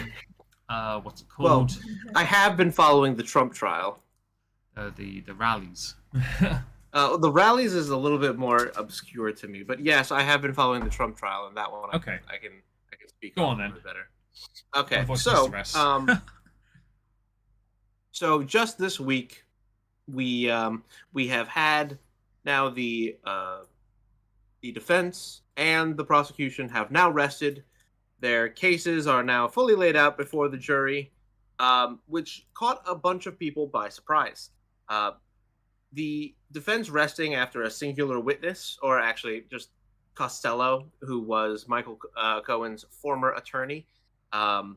what's it Well, called? I have been following the Trump trial. The rallies. The rallies is a little bit more obscure to me, but yes, I have been following the Trump trial, and that one Okay. I can speak Go on on a then. little bit better. Okay, My voice so needs to rest. so just this week, we have had now the defense and the prosecution have now rested. Their cases are now fully laid out before the jury, which caught a bunch of people by surprise. The defense resting after a singular witness, or actually just Costello, who was Michael Cohen's former attorney, um,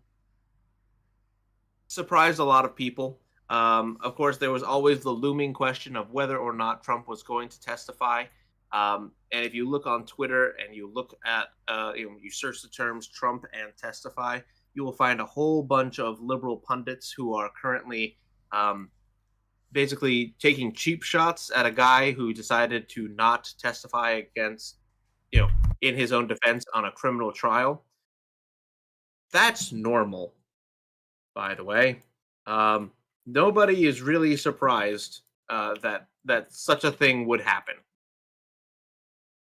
surprised a lot of people. Of course, there was always the looming question of whether or not Trump was going to testify. And if you look on Twitter and you look at, you search the terms Trump and testify, you will find a whole bunch of liberal pundits who are currently basically taking cheap shots at a guy who decided to not testify against, in his own defense on a criminal trial. That's normal, by the way. Nobody is really surprised that such a thing would happen.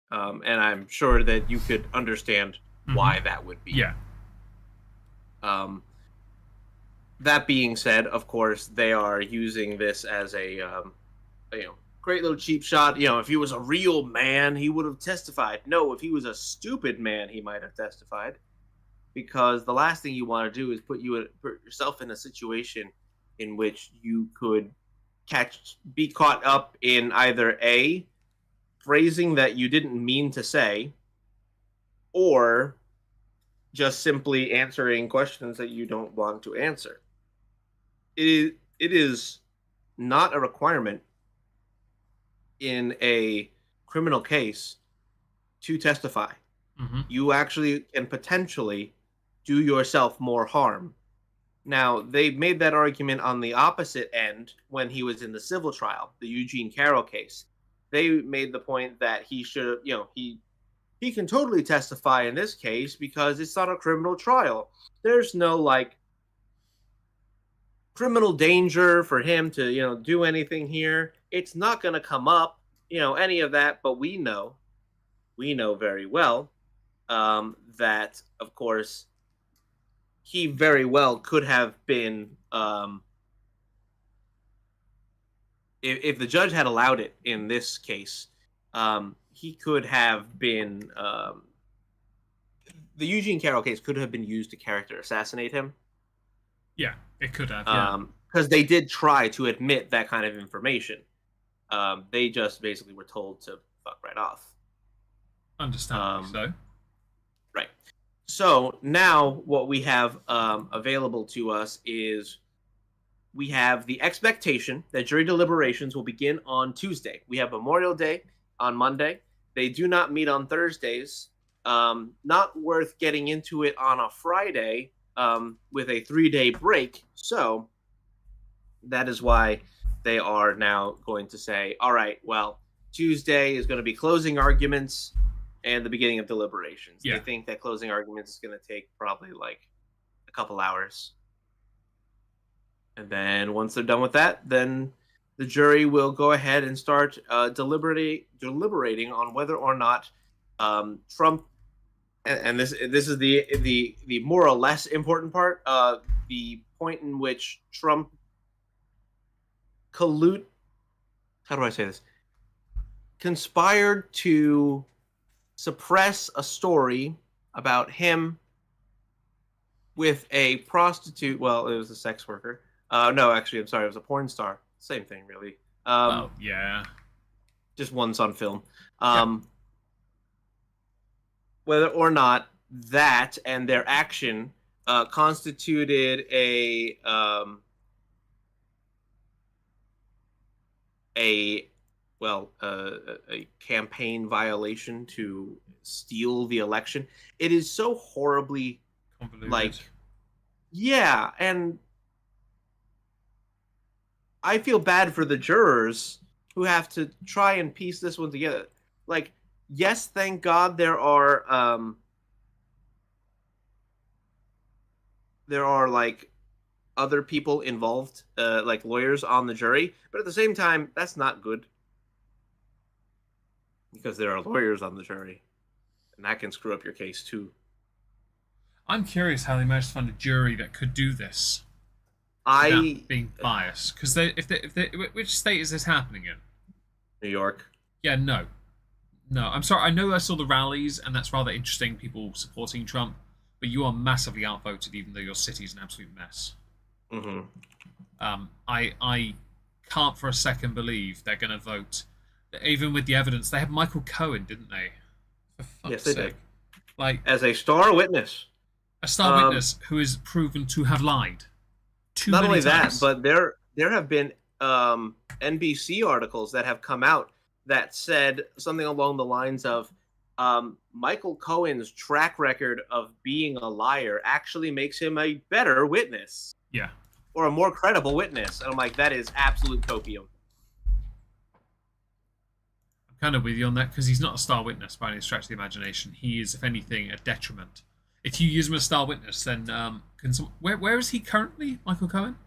And I'm sure that you could understand why that would be. Yeah. That being said, of course, they are using this as a great little cheap shot. If he was a real man, he would have testified. No, if he was a stupid man, he might have testified. Because the last thing you want to do is put yourself in a situation in which you could be caught up in either A, phrasing that you didn't mean to say, or just simply answering questions that you don't want to answer. It is not a requirement in a criminal case to testify. You actually can potentially do yourself more harm. Now, they made that argument on the opposite end when he was in the civil trial, the Eugene Carroll case. They made the point that he should, he can totally testify in this case because it's not a criminal trial. There's no criminal danger for him to, do anything here. It's not going to come up, any of that. But we know very well that, of course, he very well could have been, if the judge had allowed it in this case, he could have been, the Eugene Carroll case could have been used to character assassinate him. Yeah, it could have. Yeah. Because they did try to admit that kind of information. They just basically were told to fuck right off. Understandably so. Right. So now what we have available to us is we have the expectation that jury deliberations will begin on Tuesday. We have Memorial Day on Monday. They do not meet on Thursdays. Not worth getting into it on a Friday with a 3-day break. So that is why they are now going to say, all right, well, Tuesday is going to be closing arguments and the beginning of deliberations. Yeah. They think that closing arguments is going to take probably a couple hours. And then once they're done with that, then the jury will go ahead and start deliberating on whether or not Trump, and this is the more or less important part, the point in which Trump conspired to suppress a story about him with a prostitute. Well, it was a sex worker. No, actually, I'm sorry. It was a porn star. Same thing, really. Yeah. Just once on film. Whether or not that and their action constituted a campaign violation to steal the election. It is so horribly Convoluted. Yeah, and I feel bad for the jurors who have to try and piece this one together. Yes, thank God there are other people involved, like lawyers on the jury. But at the same time, that's not good because there are lawyers on the jury, and that can screw up your case too. I'm curious how they managed to find a jury that could do this I without being biased. Because which state is this happening in? New York. Yeah, no. I'm sorry. I know I saw the rallies, and that's rather interesting. People supporting Trump, but you are massively outvoted, even though your city's an absolute mess. Mm-hmm. I can't for a second believe they're going to vote, even with the evidence. They had Michael Cohen, didn't they? For fuck's Yes, they sake. did. Like As a star witness. a star witness who is proven to have lied. Not only times. that, but there have been NBC articles that have come out that said something along the lines of Michael Cohen's track record of being a liar actually makes him a better witness. Yeah. Or a more credible witness. And I'm like, that is absolute copium. I'm kind of with you on that because he's not a star witness by any stretch of the imagination. He is, if anything, a detriment. If you use him as a star witness, then where is he currently, Michael Cohen?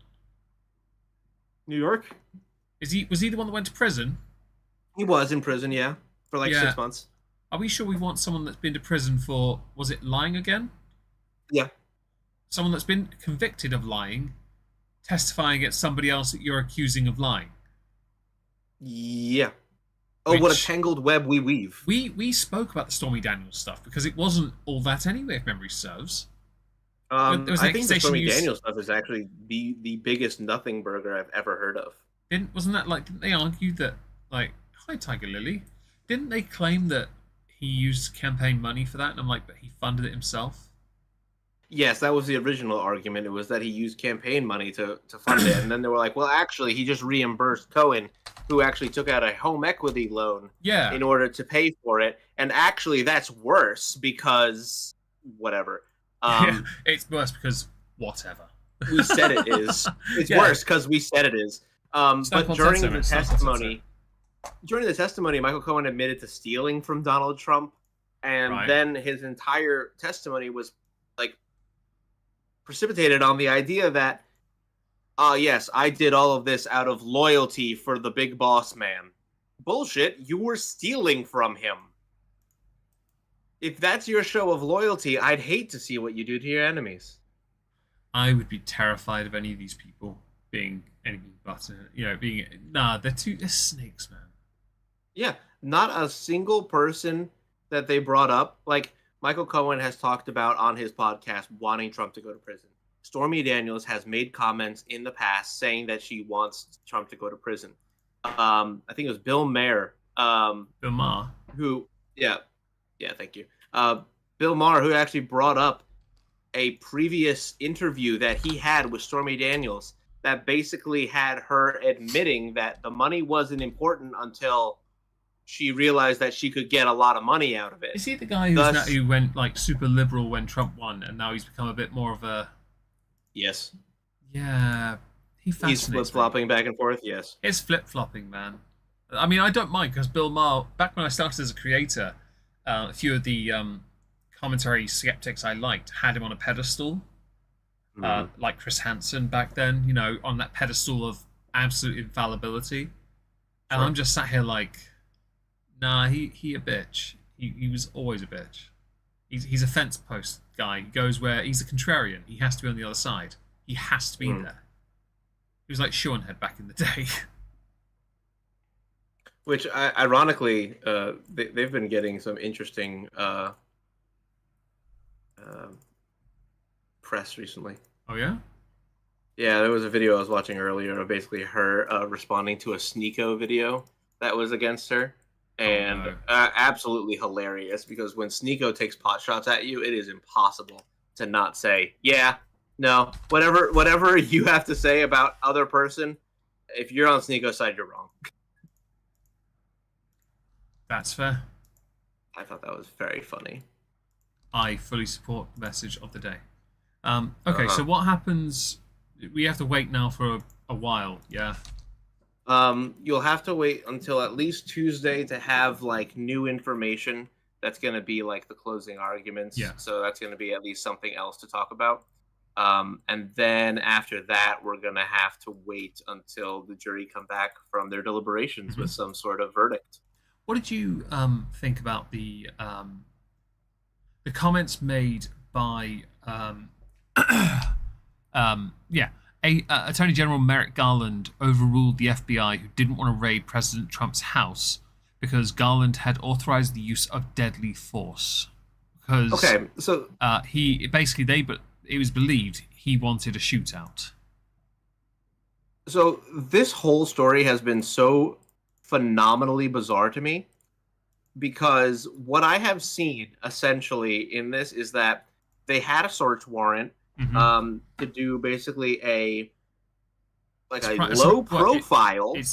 New York? Was he the one that went to prison? He was in prison, yeah, for like 6 months. Are we sure we want someone that's been to prison for, was it lying again? Yeah. Someone that's been convicted of lying, testifying against somebody else that you're accusing of lying. Yeah. Oh, what a tangled web we weave. We spoke about the Stormy Daniels stuff because it wasn't all that anyway, if memory serves. I think the Stormy Daniels stuff is actually the biggest nothing burger I've ever heard of. Didn't they argue that, like, hi Tiger Lily, didn't they claim that he used campaign money for that? And I'm like, but he funded it himself. Yes, that was the original argument. It was that he used campaign money to fund it. And then they were like, well, actually, he just reimbursed Cohen, who actually took out a home equity loan in order to pay for it. And actually, that's worse because whatever. It's worse because whatever. We said it is. It's worse because we said it is. But during the testimony, Michael Cohen admitted to stealing from Donald Trump. And then his entire testimony was like precipitated on the idea that, yes, I did all of this out of loyalty for the big boss man. Bullshit. You were stealing from him. If that's your show of loyalty, I'd hate to see what you do to your enemies. I would be terrified of any of these people being anything but, they're snakes, man. Yeah, not a single person that they brought up. Like, Michael Cohen has talked about on his podcast wanting Trump to go to prison. Stormy Daniels has made comments in the past saying that she wants Trump to go to prison. I think it was Bill Maher. Bill Maher. Yeah, thank you. Bill Maher, who actually brought up a previous interview that he had with Stormy Daniels that basically had her admitting that the money wasn't important until she realized that she could get a lot of money out of it. Is he the guy who went like super liberal when Trump won, and now he's become a bit more of a... Yes. Yeah, he's flip-flopping back and forth, yes. It's flip-flopping, man. I mean, I don't mind, because Bill Maher, back when I started as a creator, a few of the commentary skeptics I liked had him on a pedestal, like Chris Hansen back then, on that pedestal of absolute infallibility. And I'm just sat here like, nah, he a bitch. He was always a bitch. He's a fence post guy. He goes where he's a contrarian. He has to be on the other side. He has to be there. He was like Seanhead back in the day. Which, ironically, they've been getting some interesting press recently. Oh, yeah? Yeah, there was a video I was watching earlier of basically her responding to a Sneeko video that was against her. And absolutely hilarious, because when Sneeko takes pot shots at you, it is impossible to not say, yeah, no, whatever you have to say about other person, if you're on Sneeko's side, you're wrong. That's fair. I thought that was very funny. I fully support the message of the day. Okay, so what happens? We have to wait now for a while, yeah? You'll have to wait until at least Tuesday to have like new information. That's going to be like the closing arguments. Yeah. So that's going to be at least something else to talk about. And then after that, we're going to have to wait until the jury come back from their deliberations with some sort of verdict. What did you think about the comments made by Attorney General Merrick Garland overruled the FBI, who didn't want to raid President Trump's house because Garland had authorized the use of deadly force. Because it was believed he wanted a shootout. So this whole story has been so phenomenally bizarre to me, because what I have seen essentially in this is that they had a search warrant to do basically a low profile. It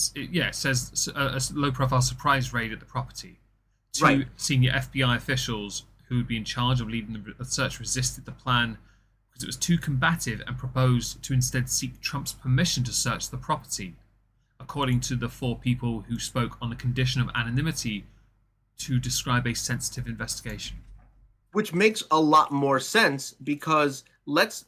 says a low profile surprise raid at the property. Two senior FBI officials who would be in charge of leading the search resisted the plan because it was too combative and proposed to instead seek Trump's permission to search the property, according to the 4 people who spoke on the condition of anonymity to describe a sensitive investigation. Which makes a lot more sense, because it's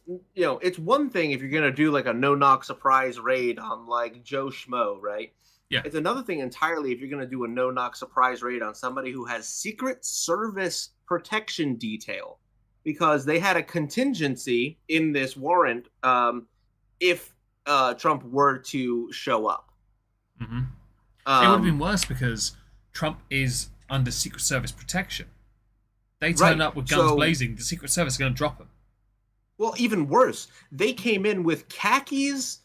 one thing if you're going to do like a no-knock surprise raid on like Joe Schmo, right? Yeah. It's another thing entirely if you're going to do a no-knock surprise raid on somebody who has Secret Service protection detail, because they had a contingency in this warrant if Trump were to show up. It would have been worse because Trump is under Secret Service protection. They turn up with guns blazing, the Secret Service is going to drop them. Well, even worse, they came in with khakis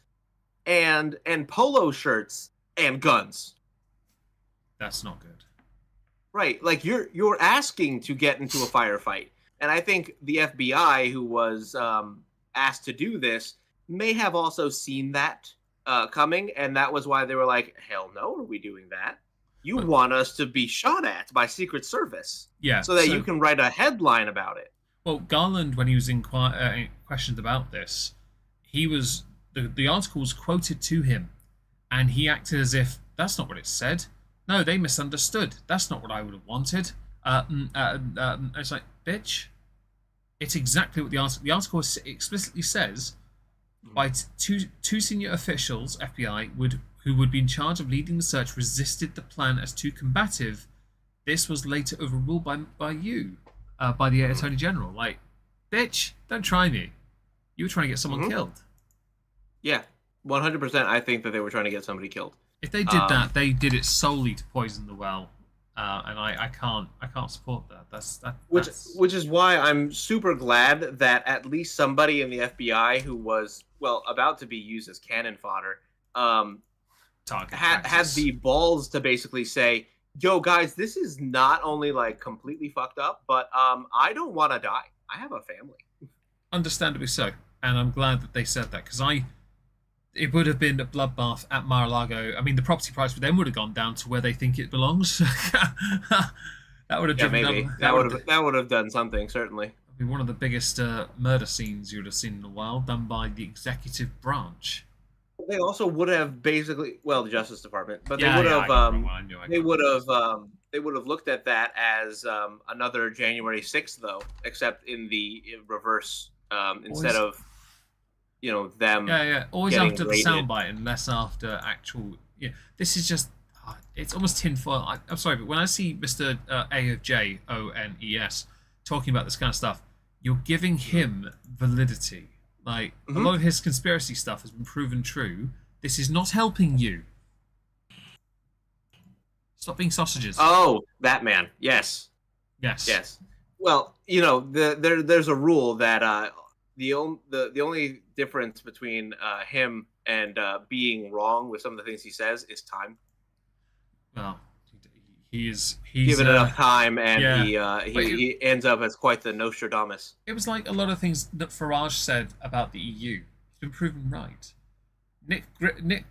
and polo shirts and guns. That's not good. Right, like you're asking to get into a firefight. And I think the FBI, who was asked to do this, may have also seen that coming, and that was why they were like, hell no, are we doing that? You want us to be shot at by Secret Service. Yeah. So that you can write a headline about it. Well, Garland, when he was questioned about this, he was the article was quoted to him, and he acted as if that's not what it said. No, they misunderstood. That's not what I would have wanted. It's like, bitch, it's exactly what the article explicitly says. By two senior officials, FBI, who would be in charge of leading the search, resisted the plan as too combative. This was later overruled by you, by the Attorney General. Like, bitch, don't try me. You were trying to get someone killed. Yeah, 100%. I think that they were trying to get somebody killed. If they did that, they did it solely to poison the well, and I can't support that. Which is why I'm super glad that at least somebody in the FBI who was about to be used as cannon fodder had the balls to basically say, yo guys, this is not only like completely fucked up, but I don't want to die. I have a family. Understandably so, and I'm glad that they said that, because it would have been a bloodbath at Mar-a-Lago. I mean, the property price for them would have gone down to where they think it belongs. That would have driven maybe. That would have done something, certainly. It would be one of the biggest murder scenes you would have seen in a while, done by the executive branch. They also would have basically, the Justice Department, but they would have looked at that as another January 6th, though, except in the reverse, instead of them. Always after the soundbite and less after actual. Yeah, this is just it's almost tinfoil. I'm sorry, but when I see Mr. Jones talking about this kind of stuff, you're giving him validity. Like, a lot of his conspiracy stuff has been proven true. This is not helping you. Stop being sausages. Oh, Batman. Yes. Well, there's a rule that the only difference between him and being wrong with some of the things he says is time. Well, he's given enough time, and he ends up as quite the Nostradamus. It was like a lot of things that Farage said about the EU. He's been proven right. Nick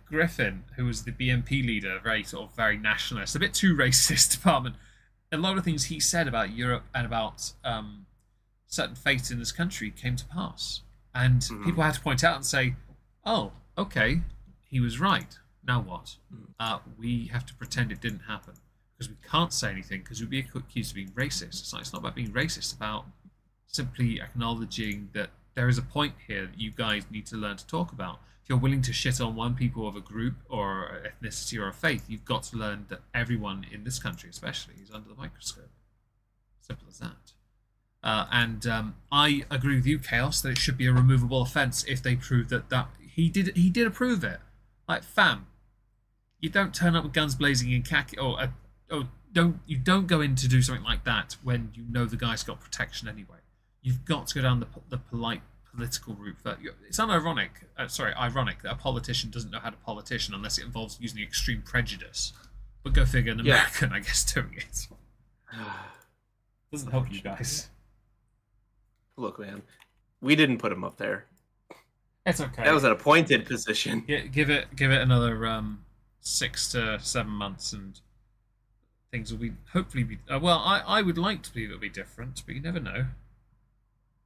Griffin, who was the BNP leader, very nationalist, a bit too racist department. A lot of things he said about Europe and about certain fates in this country came to pass, and people had to point out and say, "Oh, okay, he was right. Now what? We have to pretend it didn't happen." Because we can't say anything, because we'd be accused of being racist. It's not about being racist, it's about simply acknowledging that there is a point here that you guys need to learn to talk about. If you're willing to shit on one people of a group or ethnicity or a faith, you've got to learn that everyone in this country, especially, is under the microscope. Simple as that. I agree with you, Chaos, that it should be a removable offence if they prove that he did approve it. Like, fam, you don't turn up with guns blazing in khaki, you don't go in to do something like that when you know the guy's got protection anyway. You've got to go down the polite political route. It's ironic that a politician doesn't know how to politician unless it involves using extreme prejudice. But go figure, an American, I guess, doing it. Doesn't help you guys. Look, man, we didn't put him up there. It's okay. That was an appointed position. Yeah, give it another 6 to 7 months, and things will be hopefully be. I would like to believe it'll be different, but you never know.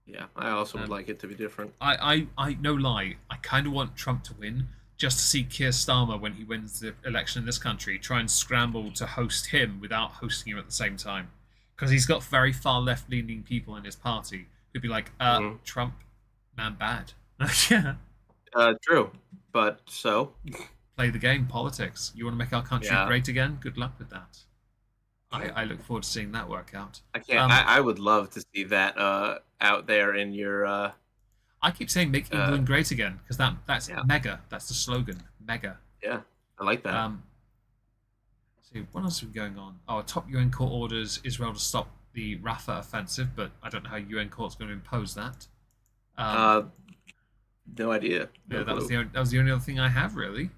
Yeah, I also would like it to be different. I no lie, I kind of want Trump to win just to see Keir Starmer, when he wins the election in this country, try and scramble to host him without hosting him at the same time, because he's got very far left-leaning people in his party who'd be like, Trump, man, bad. Yeah. True, but so play the game, politics. You want to make our country great again? Good luck with that. I look forward to seeing that work out. I can't. I would love to see that out there in your. I keep saying "Make England Great Again" because that's mega. That's the slogan, mega. Yeah, I like that. See, what else is going on? Oh, top UN court orders Israel to stop the Rafah offensive, but I don't know how UN court's going to impose that. No idea. Yeah, that was the only other thing I have really.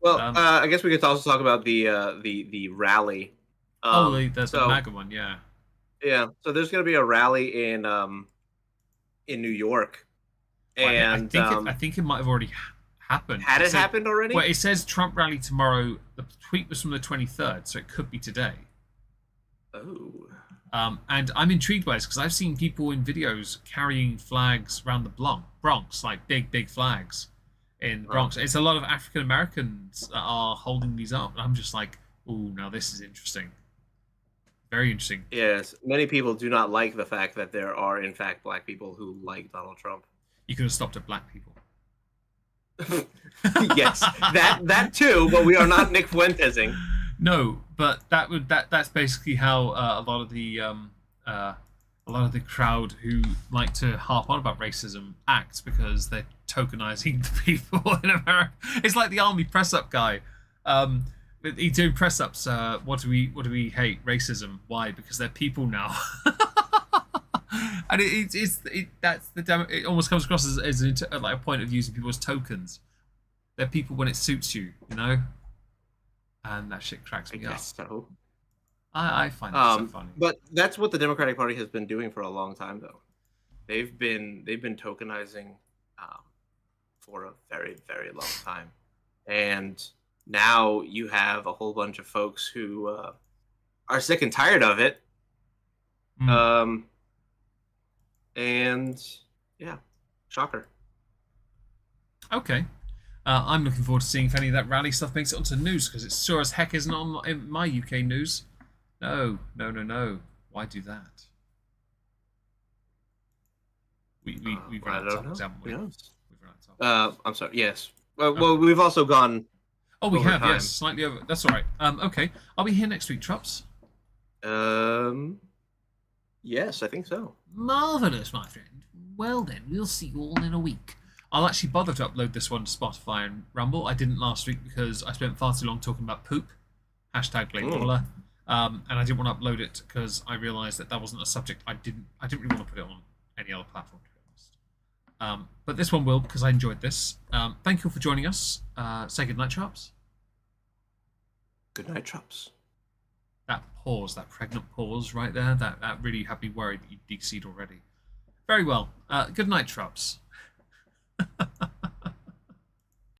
Well, I guess we could also talk about the rally. There's the MAGA one, yeah. Yeah, so there's going to be a rally in New York, and I think it might have already happened. Had it happened already? Well, it says Trump rally tomorrow. The tweet was from the 23rd, so it could be today. Oh. And I'm intrigued by this because I've seen people in videos carrying flags around the Bronx, like big flags in the Bronx. It's a lot of African Americans that are holding these up, and I'm just like, ooh, now this is interesting. Very interesting. Yes, many people do not like the fact that there are, in fact, black people who like Donald Trump. You could have stopped at black people. Yes, that too, but we are not Nick Fuentesing. No, but that's basically how a lot of the crowd who like to harp on about racism act, because they're tokenizing the people in America. It's like the army press up guy. He's doing press ups. What do we hate? Racism. Why? Because they're people now. And it almost comes across as like a point of using people as tokens. They're people when it suits you, you know. And that shit cracks me up. So. I find that so funny. But that's what the Democratic Party has been doing for a long time, though. They've been tokenizing for a very, very long time, and now you have a whole bunch of folks who are sick and tired of it. And yeah, shocker. Okay. I'm looking forward to seeing if any of that rally stuff makes it onto the news, because it sure as heck isn't on in my UK news. No. Why do that? We've run out of topics, haven't we? We've run out of topics. I'm sorry. Yes. Well, we've also gone. Oh, we have. time. Yes, slightly over. That's all right. Okay. Are we here next week, Trups? Yes, I think so. Marvelous, my friend. Well then, we'll see you all in a week. I'll actually bother to upload this one to Spotify and Rumble. I didn't last week because I spent far too long talking about poop. #BladeBrawler. And I didn't want to upload it because I realised that wasn't a subject I didn't really want to put it on any other platform, to be honest. But this one will, because I enjoyed this. Thank you for joining us. Say goodnight, Trups. Good night, Trups. That pause, that pregnant pause right there, that really had me worried that you'd DC'd already. Very well. Good night, Trups.